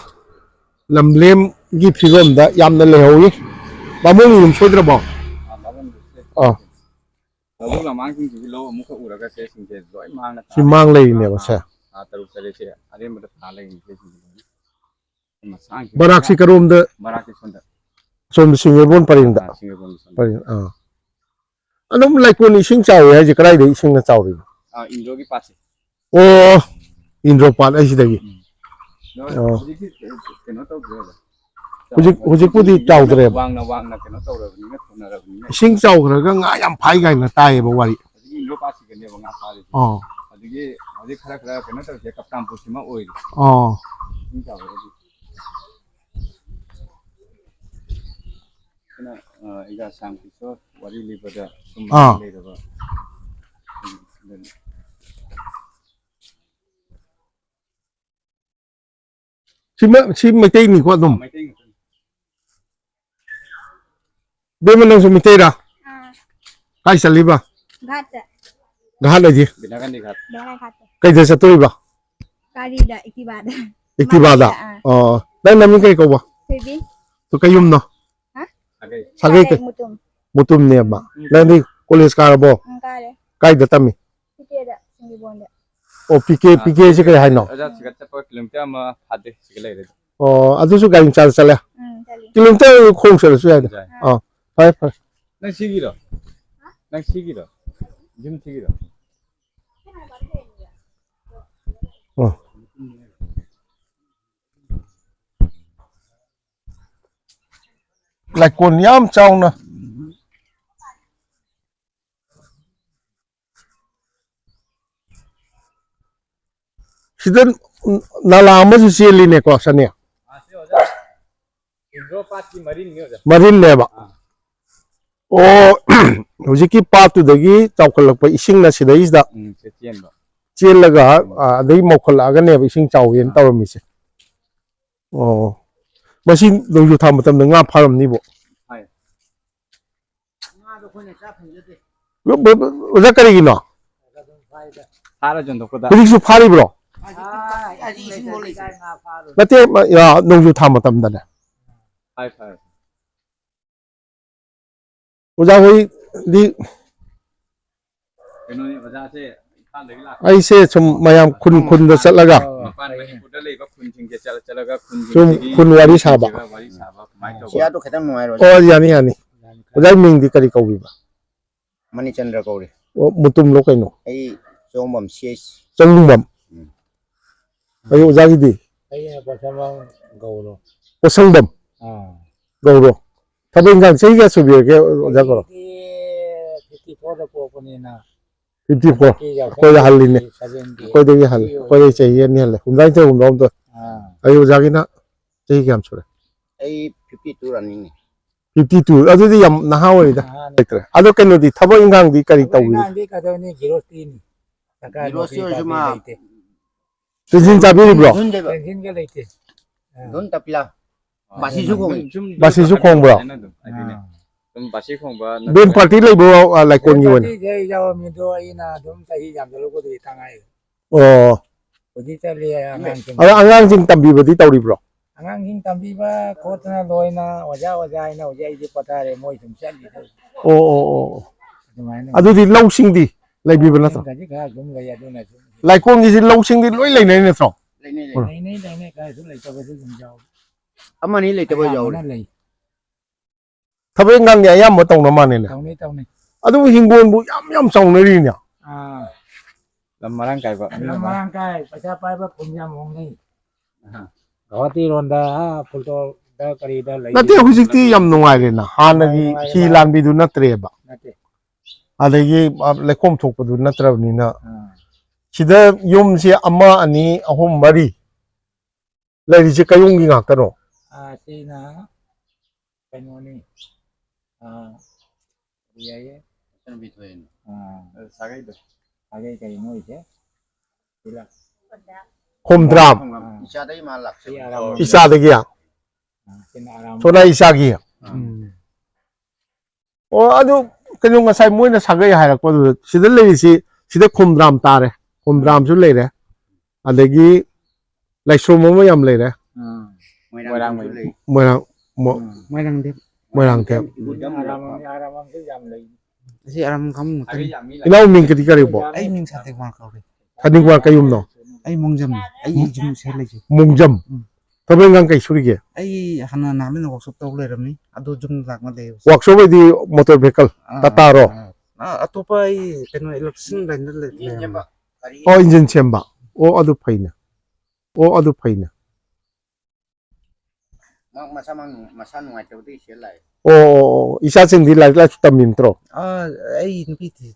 Speaker 1: ꯂꯝꯂꯦꯝꯒꯤ ꯐꯤꯕꯝꯗ ꯌꯥꯝꯅ ꯂꯩꯍꯧꯋꯤ ꯕꯥꯃꯣꯟ ꯌꯨꯝ ꯁꯣꯏꯗ꯭ꯔꯕꯣ
Speaker 2: ꯂꯧꯕꯨꯛ ꯂꯝꯍꯥꯡꯁꯤꯡꯁꯤꯁꯨ ꯂꯧ ꯑꯃꯨꯛꯈ ꯎꯔꯒ ꯁꯤꯡꯁꯦ ꯂꯣꯏ ꯃꯥꯡꯅ
Speaker 1: ꯁꯤ ꯃꯥꯡ ꯂꯩꯔꯤꯅꯦꯕ ꯁꯦ
Speaker 2: ꯇꯔꯨꯛ ꯇꯔꯦꯠꯁꯦ ꯑꯔꯦꯝꯕꯗ ꯊꯥ ꯂꯩꯔꯤꯁꯦ
Speaker 1: ꯕꯔꯥꯛꯁꯤ ꯀꯔꯣꯝꯗ
Speaker 2: ꯕꯔꯥꯛꯁꯤ ꯁꯣꯝꯗ
Speaker 1: ꯁꯣꯝꯗ ꯁꯤꯡꯒꯦꯔꯕꯣꯟ ꯄꯔꯤꯡꯗ ꯄꯔꯤꯡ ꯑꯗꯨꯝ ꯂꯩꯀꯣꯟ ꯏꯁꯤꯡ ꯆꯥꯎꯋꯤ ꯍꯥꯏꯁꯦ ꯀꯗꯥꯏꯗꯒꯤ ꯏꯁꯤꯡꯅ ꯆꯥꯎꯔꯤꯅꯣ
Speaker 2: ꯏꯟꯗ꯭ꯔꯣꯒꯤ ꯄꯥꯠꯁꯦ
Speaker 1: ꯏꯟꯗ꯭ꯔꯣ ꯄꯥꯠ ꯍꯥꯏꯁꯤꯗꯒꯤ
Speaker 2: ꯀꯩꯅꯣ ꯇꯧꯗ꯭ꯔꯦ
Speaker 1: ꯍꯧꯖꯤꯛꯄꯨꯗꯤ ꯆꯥꯎꯗ꯭ꯔꯦꯕ
Speaker 2: ꯋꯥꯡꯅ ꯀꯩꯅꯣ ꯇꯧꯔꯕꯅꯤꯅ ꯊꯨꯅꯔꯕꯅꯤꯅ
Speaker 1: ꯏꯁꯤꯡ ꯆꯥꯎꯈ꯭ꯔꯒ ꯉꯥ ꯌꯥꯝ ꯐꯥꯏ ꯀꯥꯏꯅ ꯇꯥꯏꯌꯦꯕ ꯋꯥꯔꯤ
Speaker 2: ꯍꯧꯖꯤꯛꯀꯤ ꯏꯟꯗ꯭ꯔꯣ ꯄꯥꯠꯁꯤꯗꯅꯦꯕ ꯉꯥ ꯐꯥꯔꯤꯁꯦ ꯑꯗꯒꯤ ꯍꯧꯖꯤꯛ ꯈꯔ ꯀꯩꯅꯣ ꯇꯧꯔꯤꯁꯦ ꯀꯞꯇꯥꯝꯄꯨꯔꯁꯤꯃ ꯑꯣꯏꯔꯤ ꯏꯁꯤꯡ ꯆꯥꯎꯔꯒꯗꯤ ꯑꯩꯒ ꯁꯥꯟꯇꯤꯁꯨ ꯋꯥꯔꯤ ꯂꯤꯕꯗ ꯁꯨꯝꯕ ꯂꯩꯔꯕ
Speaker 1: ꯁꯤ ꯃꯩꯇꯩꯅꯤꯀꯣ ꯑꯗꯨꯝ ꯕꯦꯝꯃ ꯅꯪꯁꯨ ꯃꯩꯇꯩꯔꯥ ꯀꯥꯏ ꯆꯠꯂꯤꯕ ꯘꯥꯠ ꯍꯥꯏꯗꯤ ꯀꯩꯗ ꯆꯠꯇꯣꯔꯤꯕ
Speaker 5: ꯒꯥꯔꯤꯗ ꯑꯦꯛꯇꯤꯚꯥꯗ
Speaker 1: Activada. Oh, nang namin kay ko ba?
Speaker 5: Baby.
Speaker 1: To kayum no. Sagay kay
Speaker 5: Mutum.
Speaker 1: mutum niya ba? Nang di college ka bo.
Speaker 5: Ang kare.
Speaker 1: Kay datami.
Speaker 5: Sige da. Sige bonda.
Speaker 1: Oh, PK si kay hay no.
Speaker 2: Aja sigat pa kilometer ma hade sigala ire.
Speaker 1: Oh, adusu galing chal sala.
Speaker 5: Tali.
Speaker 1: Kilometer khong sala su ya. Oh, pai pai.
Speaker 2: Nang sigiro. Nang sigiro. Jim sigiro.
Speaker 1: Oh. Lại còn nhám trong nè. Sidan nalama si sili ne ko sa niya.
Speaker 2: Indro pati marin niyo ja.
Speaker 1: Marin ne ba? O hujiki patu dagi chawkalak pa ising na sida isda.
Speaker 2: Se tien ba.
Speaker 1: Chilaga adai mokal aga ne ising chaw yen tawmi se. Oh. Masin dong ju tham tam nga pharam ni bo.
Speaker 2: Hai.
Speaker 1: Uza kari gi no.
Speaker 2: Hara jon dok da.
Speaker 1: Kudik su phari bro. Nate ya dong ju tham tam da.
Speaker 2: Hai hai.
Speaker 1: Uza hoi di
Speaker 2: Keno ni baja se ta legi la.
Speaker 1: ai se sum mayam kun da chatlaga.
Speaker 2: Mapan mai puda lei ba kun jing ke chala ga kun jing.
Speaker 1: Sum kun wari saba.
Speaker 2: Wari saba mai to.
Speaker 3: Siya to khitang nuai ro.
Speaker 1: Oh yani yani. Uza ming di kari kawi ba.
Speaker 3: Mani Chandra kauri.
Speaker 1: O mutum lo kaino.
Speaker 3: Ai Sombam CS.
Speaker 1: Changlungbam. Ai uza gi di.
Speaker 4: Ay pasama gaulo.
Speaker 1: Osangbam. Gauro. Thabeng gang sei ga subi ke uza ko.
Speaker 4: 54 da po ko ni na.
Speaker 1: 54. Ko ya halli ne. Ko de hal. Ko de chai ne hal. Umdai te umdom to. Ai uza gi na sei gam sura.
Speaker 3: Ai 52 running ni.
Speaker 1: 52. Adu di yam na hawi da. Adu keno di thabeng gang di kari tawi.
Speaker 4: Hindi ka daw ni girosti ni.
Speaker 3: Girosti o juma.
Speaker 1: Tujin chabi bro.
Speaker 4: Tensin ka leite.
Speaker 3: Don tapila. Basi su kong.
Speaker 1: Basi su kong bro.
Speaker 2: Tum basi kong ba.
Speaker 1: Ben party lai bo lai kon yun.
Speaker 4: Jadi jauh minta ina dum tahi jam dulu ko di tangai.
Speaker 1: Oh.
Speaker 4: Udi tali angang king.
Speaker 1: Angang sing tambi ba di tawri bro.
Speaker 4: Angang king tambi ba ko na loy na waja ina waja idi patare moi tum sali.
Speaker 1: Oh. Adu di lau sing di lai bi ba na to.
Speaker 4: Kaji ka dum lai adu na.
Speaker 1: Lai kon gi lau sing di loi lai nei na to.
Speaker 4: Nei ka dum lai to ba dum jauh.
Speaker 3: Ama ni le te ba yaw.
Speaker 4: Na lai.
Speaker 1: Thabeng gang ya yam mo tong na man ne.
Speaker 4: Tau ni.
Speaker 1: Adu hinggon bu yam song na ri nya.
Speaker 2: Lam marang kai ba.
Speaker 4: Lamang kai pacapai ba punya mong ni. Gawati ronda pulto da kari da lai.
Speaker 1: Nate hujikti yam nungai le na. Hanagi hi lan bi du na tre ba.
Speaker 4: Nate.
Speaker 1: Adagi lekom thok pa du na tra ni na. Sida yum si ama ani ahum mari. Lai ri se kayung gi ngak ta no.
Speaker 4: Sina penoni. Iya.
Speaker 3: Tan bitwen.
Speaker 2: Sagai do.
Speaker 4: Agay kay mo ite. Sila.
Speaker 1: Khom dram.
Speaker 3: Isa dai malak.
Speaker 1: Isa de gi ya.
Speaker 4: Sinaram.
Speaker 1: So na isa gi. Oh adu kanu ngasai moi na sagai hairak pa du sida lai si sida khom dram tare. Khom dram su lai re. Adagi lai so mo yam lai re. Moirang
Speaker 4: Moirang dip.
Speaker 1: moirang te.
Speaker 4: Aram tu jam lai.
Speaker 6: Si aram kamu
Speaker 2: Sagai yam ni.
Speaker 1: Ina uming kiti kari bo.
Speaker 6: ay ming sate war ka ore
Speaker 1: Kani war kayum no.
Speaker 6: ay mongjam ay jum se lagi
Speaker 1: Mungjam. Thabeng gang kai suri ge.
Speaker 6: ay hana nalin workshop taw le ramni ado jum rak ma de
Speaker 1: Workshop di motor vehicle. Tata ro.
Speaker 6: atopa ay keno election line le
Speaker 1: Oh engine chamber. Oh adu phaina. Oh adu phaina.
Speaker 3: Masa nungai te ti sia lai.
Speaker 1: Oh isa sing di lai lai tamim tro.
Speaker 6: ay nupi ti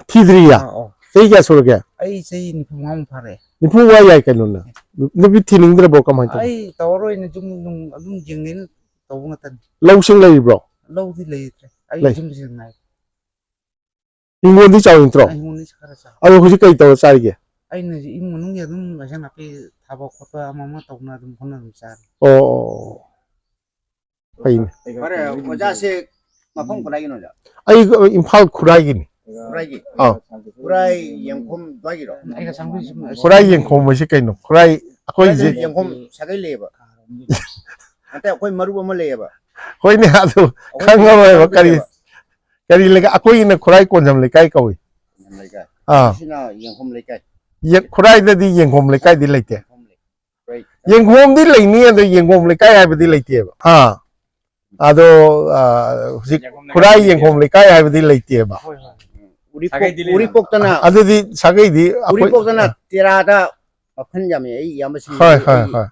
Speaker 1: Thidri ya. Sei ga sur ge.
Speaker 6: ay sei ni ngam phare
Speaker 1: Ni phu wa yai kanu na. Ni bi thining dra bo kamai to.
Speaker 6: ay tawro ni jum nung adum jingin taw ngatan
Speaker 1: Lau sing lai bro.
Speaker 6: law di le ay
Speaker 1: Lai.
Speaker 6: jum jing nai
Speaker 1: Ingon di chaw intro.
Speaker 6: ay ngoni sakara sa
Speaker 1: Adu huji kai to sai ge.
Speaker 6: ay na im nung ya dum asan api thaba khota amama taw na dum khona dum sar
Speaker 1: Oh. Phaina.
Speaker 3: Pare oja se mafong kulai no ja.
Speaker 1: Ai imphal khurai gi ni.
Speaker 3: Kurai gi.
Speaker 1: Ah.
Speaker 3: Kurai yang khom dwa gi ro.
Speaker 6: ay ka sangbi jum
Speaker 1: Khurai yeng khom ma si kai no. Khurai ꯑꯩꯈꯣꯏꯁꯤ
Speaker 3: ꯌꯦꯡꯐꯝ ꯁꯥꯒꯩ ꯂꯩꯌꯦꯕ ꯅꯠꯇꯦ ꯑꯩꯈꯣꯏ ꯃꯔꯨꯞ ꯑꯃ ꯂꯩꯌꯦꯕ
Speaker 1: ꯍꯣꯏꯅꯦ ꯑꯗꯨ ꯈꯪꯉꯔꯣꯏꯕ ꯀꯔꯤ ꯀꯔꯤ ꯂꯩꯀꯥꯏ ꯑꯩꯈꯣꯏꯒꯤꯅ ꯈꯨꯔꯥꯏ ꯀꯣꯟꯖꯝ ꯂꯩꯀꯥꯏ ꯀꯧꯏ
Speaker 3: ꯂꯩꯀꯥꯏ
Speaker 1: ꯑꯥ
Speaker 3: ꯁꯤꯅ ꯌꯦꯡꯐꯝ ꯂꯩꯀꯥꯏ
Speaker 1: ꯈꯨꯔꯥꯏꯗꯗꯤ ꯌꯦꯡꯒꯣꯝ ꯂꯩꯀꯥꯏꯗꯤ ꯂꯩꯇꯦ ꯌꯦꯡꯒꯣꯝꯗꯤ ꯂꯩꯅꯤ ꯑꯗꯣ ꯌꯦꯡꯒꯣꯝ ꯂꯩꯀꯥꯏ ꯍꯥꯏꯕꯗꯤ ꯂꯩꯇꯦꯕ ꯑꯗꯣ ꯍꯧꯖꯤꯛ ꯈꯨꯔꯥꯏ ꯌꯦꯡꯒꯣꯝ ꯂꯩꯀꯥꯏ ꯍꯥꯏꯕꯗꯤ ꯂꯩꯇꯦꯕ
Speaker 3: ꯎꯔꯤꯄꯣꯛꯇꯅ
Speaker 1: ꯑꯗꯨꯗꯤ ꯁꯥꯒꯩꯗꯤ
Speaker 3: ꯎꯔꯤꯄꯣꯛꯇꯅ ꯇꯦꯔꯥꯗ ꯃꯐꯝ ꯌꯥꯝꯃꯤ ꯑꯩ ꯏꯌꯥꯝꯕꯁꯤꯡ
Speaker 1: ꯍꯣꯏ ꯍꯣꯏ ꯍꯣꯏ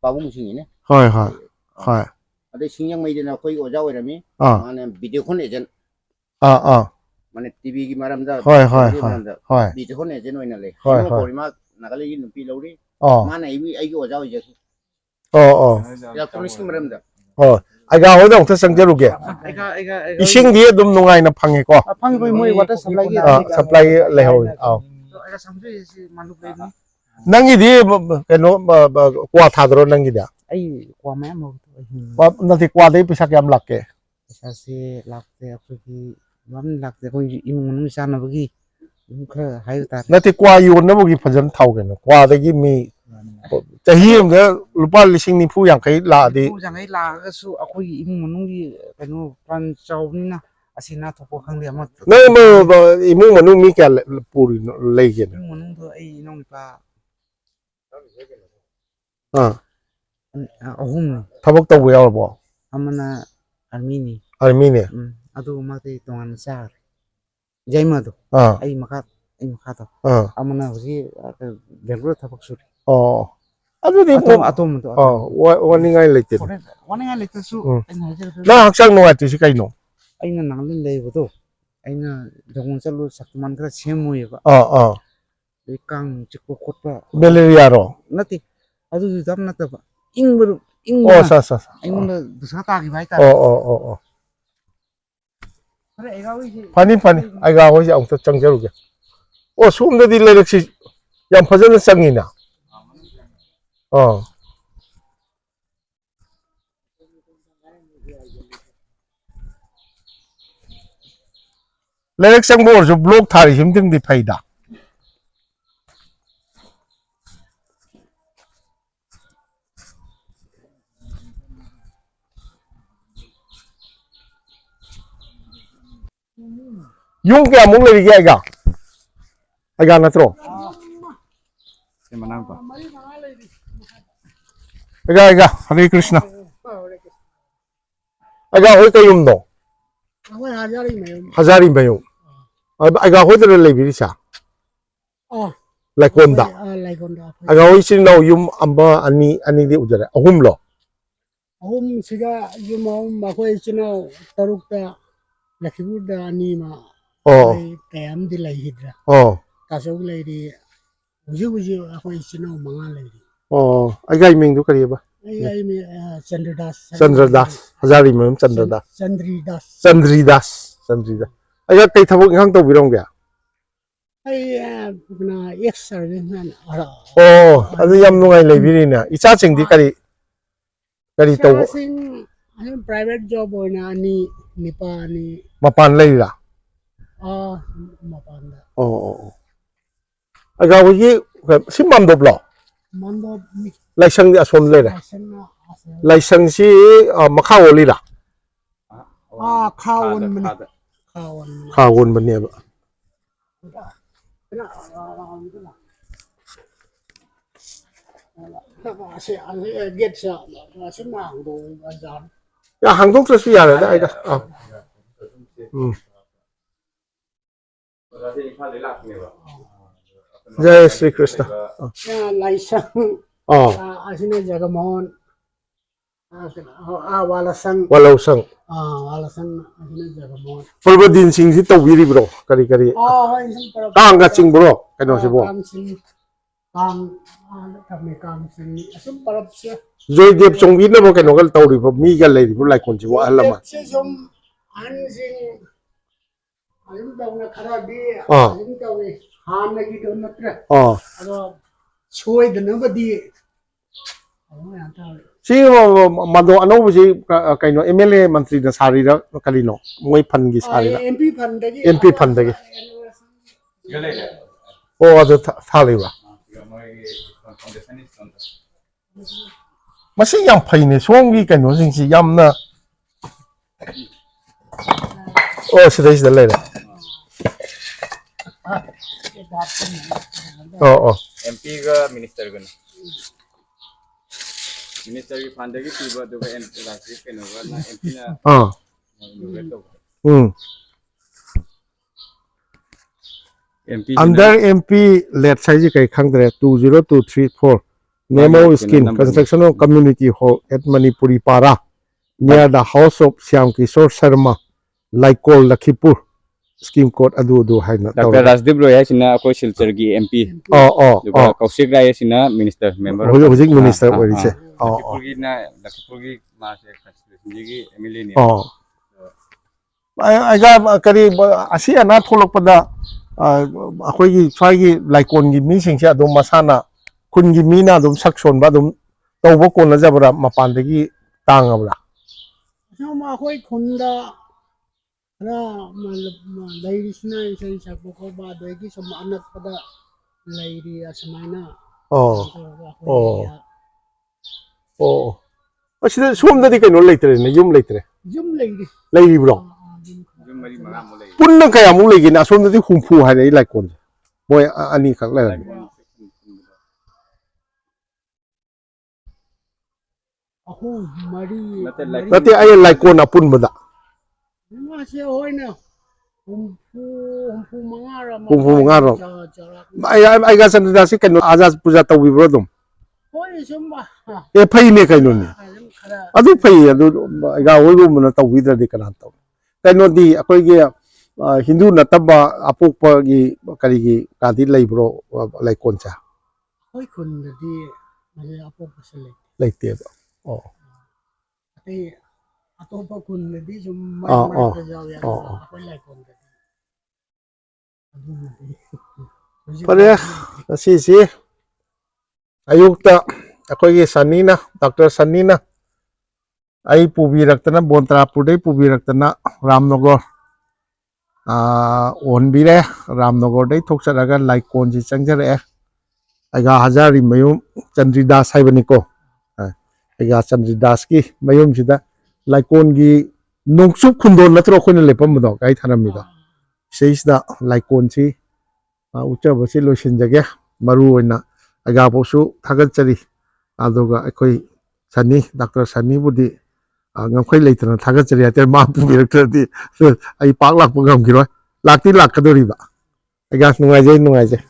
Speaker 3: ꯄꯥꯕꯨꯡꯁꯤꯡꯅꯤꯅꯦ
Speaker 1: ꯍꯣꯏ ꯍꯣꯏ ꯍꯣꯏ
Speaker 3: ꯑꯗꯩ ꯁꯤꯡꯖꯃꯩꯗꯅ ꯑꯩꯈꯣꯏ ꯑꯣꯖꯥ ꯑꯣꯏꯔꯝꯃꯤ ꯃꯥꯅ ꯚꯤꯗꯤꯑꯣꯀꯣꯟ एजेंट माने टीवी की मरमदा
Speaker 1: ꯍꯣꯏ ꯍꯣꯏ
Speaker 3: मरमदा
Speaker 1: ꯍꯣꯏ
Speaker 3: ꯚꯤꯗꯤꯑꯣꯀꯣꯟ एजेंट ꯑꯣꯏꯅ ꯂꯩ
Speaker 1: ꯍꯣꯏ
Speaker 3: ꯍꯦꯃꯣ
Speaker 1: ꯍꯣꯏ
Speaker 3: ꯀꯧꯔꯤꯃꯥ ꯅꯥꯒꯥꯂꯦꯟꯒꯤ ꯅꯨꯄꯤ ꯂꯧꯔꯤ ꯃꯥꯅ ꯑꯩꯒꯤ ꯑꯣꯖꯥ ꯑꯣꯏꯖꯈꯤ ꯏꯂꯦꯛꯇ꯭ꯔꯣꯅꯤꯛꯁꯀꯤ ꯃꯔꯝꯗ
Speaker 1: ꯑꯩꯒ ꯍꯣꯏꯗ ꯑꯃꯨꯛꯇ ꯆꯪꯖꯔꯨꯒꯦ ꯏꯁꯤꯡꯗꯤ ꯑꯗꯨꯝ ꯅꯨꯡꯉꯥꯏꯅ ꯐꯪꯉꯦꯀꯣ
Speaker 3: ꯐꯪꯏ ꯃꯣꯏ ꯋꯥꯇꯔ ꯁꯄ꯭ꯂꯥꯏꯒꯤ
Speaker 1: ꯁꯄ꯭ꯂꯥꯏ ꯂꯩꯍꯧꯋꯤ ꯅꯪꯒꯤꯗꯤ ꯀꯩꯅꯣ ꯀ꯭ꯋꯥ ꯊꯥꯗ꯭ꯔꯣ ꯅꯪꯒꯤꯗꯤ
Speaker 6: ꯑꯩ ꯀ꯭ꯋꯥ ꯃꯌꯥꯝ
Speaker 1: ꯅꯠꯇꯦ ꯀ꯭ꯋꯥꯗꯩ ꯄꯩꯁꯥ ꯀꯌꯥꯝ ꯂꯥꯛꯀꯦ
Speaker 6: ꯄꯩꯁꯥꯁꯦ ꯂꯥꯛꯇꯦ ꯑꯩꯈꯣꯏꯒꯤ ꯌꯥꯝ ꯂꯥꯛꯇꯦ ꯑꯩꯈꯣꯏꯒꯤ ꯏꯃꯨꯡ ꯃꯅꯨꯡ ꯆꯥꯅꯕꯒꯤ ꯈꯔ ꯍꯥꯏꯕ ꯇꯥꯔꯦ
Speaker 1: ꯅꯠꯇꯦ ꯀ꯭ꯋꯥ ꯌꯣꯟꯅꯕꯒꯤ ꯐꯖꯅ ꯊꯥꯎ ꯀꯩꯅꯣ ꯀ꯭ꯋꯥꯗꯒꯤ ꯃꯤ ꯆꯍꯤ ꯑꯃꯗ ꯂꯨꯄꯥ 40-50 ꯂꯥꯛꯑꯗꯤ
Speaker 6: ꯌꯥꯡꯈꯩ ꯂꯥꯛꯑꯒꯁꯨ ꯑꯩꯈꯣꯏꯒꯤ ꯏꯃꯨꯡ ꯃꯅꯨꯡꯒꯤ ꯀꯩꯅꯣ ꯄ꯭ꯂꯥꯟ ꯆꯥꯎꯕꯅꯤꯅ ꯑꯁꯤ ꯊꯣꯛꯄ ꯈꯪꯗꯦ ꯑꯃ
Speaker 1: ꯅꯪ ꯏꯃꯨꯡ ꯃꯅꯨꯡ ꯃꯤ ꯀꯌꯥ ꯄꯨꯔꯤꯅꯣ ꯂꯩꯒꯦꯅ
Speaker 6: ꯏꯃꯨꯡ ꯃꯅꯨꯡꯗꯣ ꯑꯩ ꯏꯅꯥꯎꯅꯨꯄꯥ ꯑꯍꯨꯝꯅꯤ
Speaker 1: ꯊꯕꯛ ꯇꯧꯕ ꯌꯥꯎꯔꯕꯣ
Speaker 6: ꯑꯃꯅ ꯑꯥꯔꯃꯤꯅꯤ
Speaker 1: ꯑꯥꯔꯃꯤꯅꯦ
Speaker 6: ꯑꯗꯨꯒ ꯃꯥꯗꯤ ꯇꯣꯉꯥꯟꯅ ꯆꯥꯈ꯭ꯔꯦ ꯌꯥꯏꯃꯗꯣ ꯑꯩ ꯃꯈꯥꯗꯣ ꯑꯃꯅ ꯍꯧꯖꯤꯛ ꯕꯦꯡꯒꯂꯣꯔ ꯊꯕꯛ ꯁꯨꯔꯤ
Speaker 1: ꯑꯗꯨꯗꯤ
Speaker 6: ꯑꯇꯣꯝꯕꯗꯣ
Speaker 1: ꯋꯥꯅꯤꯡꯉꯥꯏ ꯂꯩꯇꯦ
Speaker 6: ꯋꯥꯅꯤꯡꯉꯥꯏ ꯂꯩꯇ꯭ꯔꯁꯨ ꯑꯩꯅ ꯍꯥꯏꯖꯔꯤꯕ
Speaker 1: ꯅꯪ ꯍꯛꯆꯥꯡ ꯅꯨꯡꯉꯥꯏꯇ꯭ꯔꯤꯁꯤ ꯀꯩꯅꯣ
Speaker 6: ꯑꯩꯅ ꯅꯍꯥꯟ ꯂꯩꯕꯗꯣ ꯑꯩꯅ ꯖꯒꯣꯟ ꯆꯠꯂꯨ ꯁꯛꯇꯤꯃꯥꯟ ꯈꯔ ꯁꯦꯝꯃꯨꯏꯕ ꯑꯗꯩ ꯀꯥꯡ ꯆꯤꯛꯄ ꯈꯣꯠꯄ
Speaker 1: ꯃꯦꯂꯦꯔꯤꯌꯥꯔꯣ
Speaker 6: ꯅꯠꯇꯦ ꯑꯗꯨꯁꯨ ꯅꯠꯇꯕ ꯏꯪꯕꯅ ꯑꯩꯉꯣꯟꯗ ꯗꯨꯁꯥ ꯇꯥꯈꯤꯕ ꯍꯥꯏꯇꯥꯔꯦ
Speaker 1: ꯐꯅꯤ ꯑꯩꯒ ꯍꯣꯏꯁꯦ ꯑꯃꯨꯛꯇ ꯆꯪꯖꯔꯨꯒꯦ ꯁꯣꯝꯗꯗꯤ ꯂꯩꯔꯛꯁꯤ ꯌꯥꯝ ꯐꯖꯅ ꯆꯪꯉꯤꯅ ꯂꯩꯔꯛ ꯆꯪꯕ ꯑꯣꯏꯔꯁꯨ ꯕ꯭ꯂꯣꯛ ꯊꯥꯔꯤꯁꯤꯃꯇꯪꯗꯤ ꯐꯩꯗ ꯌꯨꯝ ꯀꯌꯥꯃꯨꯛ ꯂꯩꯔꯤꯒꯦ ꯑꯩꯒ ꯅꯠꯇ꯭ꯔꯣ ꯑꯩꯒ ꯍꯔꯦ ꯀ꯭ꯔꯤꯁꯅ ꯑꯩꯒ ꯍꯣꯏ ꯀꯩ ꯌꯨꯝꯅꯣ ꯍꯖꯥꯔꯤꯃꯌꯨꯝ ꯑꯩꯒ ꯍꯣꯏꯗꯔ ꯂꯩꯕꯤꯔꯤꯁꯦ ꯂꯩꯀꯣꯟꯗ ꯑꯩꯒ ꯍꯣꯏ ꯏꯆꯤꯟ ꯏꯅꯥꯎ ꯌꯨꯝ ꯑꯃ ꯑꯅꯤꯗꯤ ꯎꯖꯔꯦ ꯑꯍꯨꯝꯂꯣ
Speaker 7: ꯑꯍꯨꯝꯁꯤꯗ ꯌꯨꯝ ꯑꯍꯨꯝ ꯑꯩꯈꯣꯏ ꯏꯆꯤꯜ ꯏꯅꯥꯎ ꯇꯔꯨꯛꯇ ꯂꯛꯈꯤꯄꯨꯔꯗ ꯑꯅꯤ ꯑꯃ ꯑꯩꯈꯣꯏ ꯀꯌꯥꯝꯗꯤ ꯂꯩꯈꯤꯗ꯭ꯔꯦ ꯇꯥꯆꯧ ꯂꯩꯔꯤ ꯍꯧꯖꯤꯛ ꯑꯩꯈꯣꯏ ꯏꯆꯤꯜ ꯏꯅꯥꯎ 5 ꯂꯩꯔꯤ
Speaker 1: ꯑꯩꯒ ꯃꯤꯡꯗꯨ ꯀꯔꯤꯕ ꯆꯟꯗ꯭ꯔꯗꯥꯁ ꯍꯖꯥꯔꯤꯃꯌꯨꯝ ꯆꯟꯗ꯭ꯔꯤꯗꯥꯁ ꯑꯩꯒ ꯀꯩ ꯊꯕꯛ ꯏꯪꯈꯥꯡ ꯇꯧꯕꯤꯔꯝꯒꯦ
Speaker 7: ꯑꯩ ꯑꯦꯛꯁ ꯁꯔꯚꯤꯁꯃꯦꯟ
Speaker 1: ꯑꯗꯨ ꯌꯥꯝ ꯅꯨꯡꯉꯥꯏ ꯂꯩꯕꯤꯔꯤꯅꯦ ꯏꯆꯥꯁꯤꯡꯗꯤ ꯀꯔꯤ ꯇꯧꯕ
Speaker 7: ꯏꯆꯥꯁꯤꯡ ꯄ꯭ꯔꯥꯏꯚꯦꯠ ꯖꯣꯕ ꯑꯣꯏꯅ ꯅꯨꯄꯥ 2
Speaker 1: ꯃꯄꯥꯟ ꯂꯩꯔꯤꯔꯥ
Speaker 7: ꯃꯄꯥꯟꯗ
Speaker 1: ꯑꯩꯒ ꯍꯣꯏꯒꯤ ꯁꯤ ꯃꯥꯝꯗꯣꯞꯂꯣ ꯂꯥꯏꯁꯪꯗꯤ ꯑꯁꯣꯝ ꯂꯩꯔꯦ ꯂꯥꯏꯁꯪꯁꯤ ꯃꯈꯥ ꯑꯣꯜꯂꯤꯔꯥ
Speaker 7: ꯈꯥ ꯑꯣꯟꯕꯅꯤ
Speaker 1: ꯈꯥ ꯑꯣꯟꯕꯅꯦꯕ ꯍꯥꯡꯗꯣꯛꯇ꯭ꯔꯁꯨ ꯌꯥꯔꯦꯗ ꯑꯩꯒ जय श्री कृष्ण
Speaker 7: लाइसंग असिने जगमोहन वालसंग
Speaker 1: वालौसंग
Speaker 7: असिने जगमोहन
Speaker 1: पर्व दिन सिंह तौबिरिब्रो करी कांगा चिंब्रो कैनोसिबो जयदेव चोंबीनबो कैनोगल तौरिबो मीगा लेरिबो लाइकोनसिबो अहलमा सी मदो अनौबसी कइनो एमएलए मंत्री न सारीरा कलिनो मोय फंगी सारीरा एमपी फंदगी ओ अदो थालेबा
Speaker 2: फाउंडेशन स्टोन
Speaker 1: मसी याम फैने सोंगी कइनोसिंगसि यामना ओ सिदा लेरे ओ
Speaker 2: एमपी का मिनिस्टर का मिनिस्टर की फंड की पीबा दुगा एमपी राष्ट्रीय केनोगा ना एमपी ना एमपी
Speaker 1: अंडर एमपी लेट साइज कई खंगदरे 20234 नेमो scheme construction of community hall at Manipuri Para near the house of Shyam Kishore Sharma लाइकोल लखीपुर स्कीम कोड अदु हाइना
Speaker 2: डॉक्टर राजदीप रॉय सिना अखोय सिलचर की एमपी दुगा कौशिक राय सिना मिनिस्टर मेंबर
Speaker 1: हुजिक मिनिस्टर ओरिसे
Speaker 2: लखीपुर की मासे जी की एमएलए ने
Speaker 1: आइगा करी असी अना थोलकपदा अखोयगी स्वाइगी लाइकोनगी मीसिंगसे अदुम मसाना खुनगी मीना अदुम सक्सोनबा अदुम तौबो कोनजबरा मपानदगी तांगबरा
Speaker 7: हम अखोई खुंदा रा लैरिसना इसै सकबो बादगी सम अनपदा लैरि असमाइना
Speaker 1: असिदा सोमददी कइनो लेतरे युम लेतरे
Speaker 7: जुम लैरि
Speaker 1: लेरिब्रो
Speaker 2: जुम मरी मंगा मोले
Speaker 1: पुन्ना कयामु लेगिन असोमददी हुमफु हारे लाइकोन मोय अनि खक लेरा
Speaker 7: अहो मरी
Speaker 1: नते आय लाइकोन अपुनबदा
Speaker 7: मासे होइना हुमफु
Speaker 1: मंगारा आइगा चंद्रदासी कइनो आजाद पूजा तौबिब्रो दुम
Speaker 7: होय सुम्बा
Speaker 1: ए फैने कइनो ने अदु फै अदु आइगा होइगुमना तौबिद्रदि कना तौ कइनोदी अखोयगी हिंदू नतबा अपोकपगी करिगी कादी लेब्रो लाइकोनचा
Speaker 7: होय खुनदि माले अपोकसे
Speaker 1: लेतेबा ओ
Speaker 7: अते अतोपा खुनदि जुम माइमरते जावया अखोय लाइकोनदि
Speaker 1: परे असीसी अयुक्ता अखोयगी सनीना डॉक्टर सनीना आई पुबीरक्तना बोंत्रापुरदे पुबीरक्तना रामनगर ओनबिरे रामनगरदे थोक्सरगा लाइकोनजी चंगजरे आइगा हजारी मयूम चंद्रीदास हाइबनिको आइगा चंद्रीदास की मयूम सिदा लाइकोनगी नोंसुप खुंदोन नत्रो खोने लेपमदो गाइ थानमिदो सेइसदा लाइकोनसी उच्चबसी लोसिनजगे मरु ओइना आइगा बोसु थागतचरी आदोगा अखोय सनी डॉक्टर सनी बुदी ngam leitana thagachari ate ma pubiraktradi ai pak lakpa ngamgiroi lakti lakkadori ba aiga nungai jai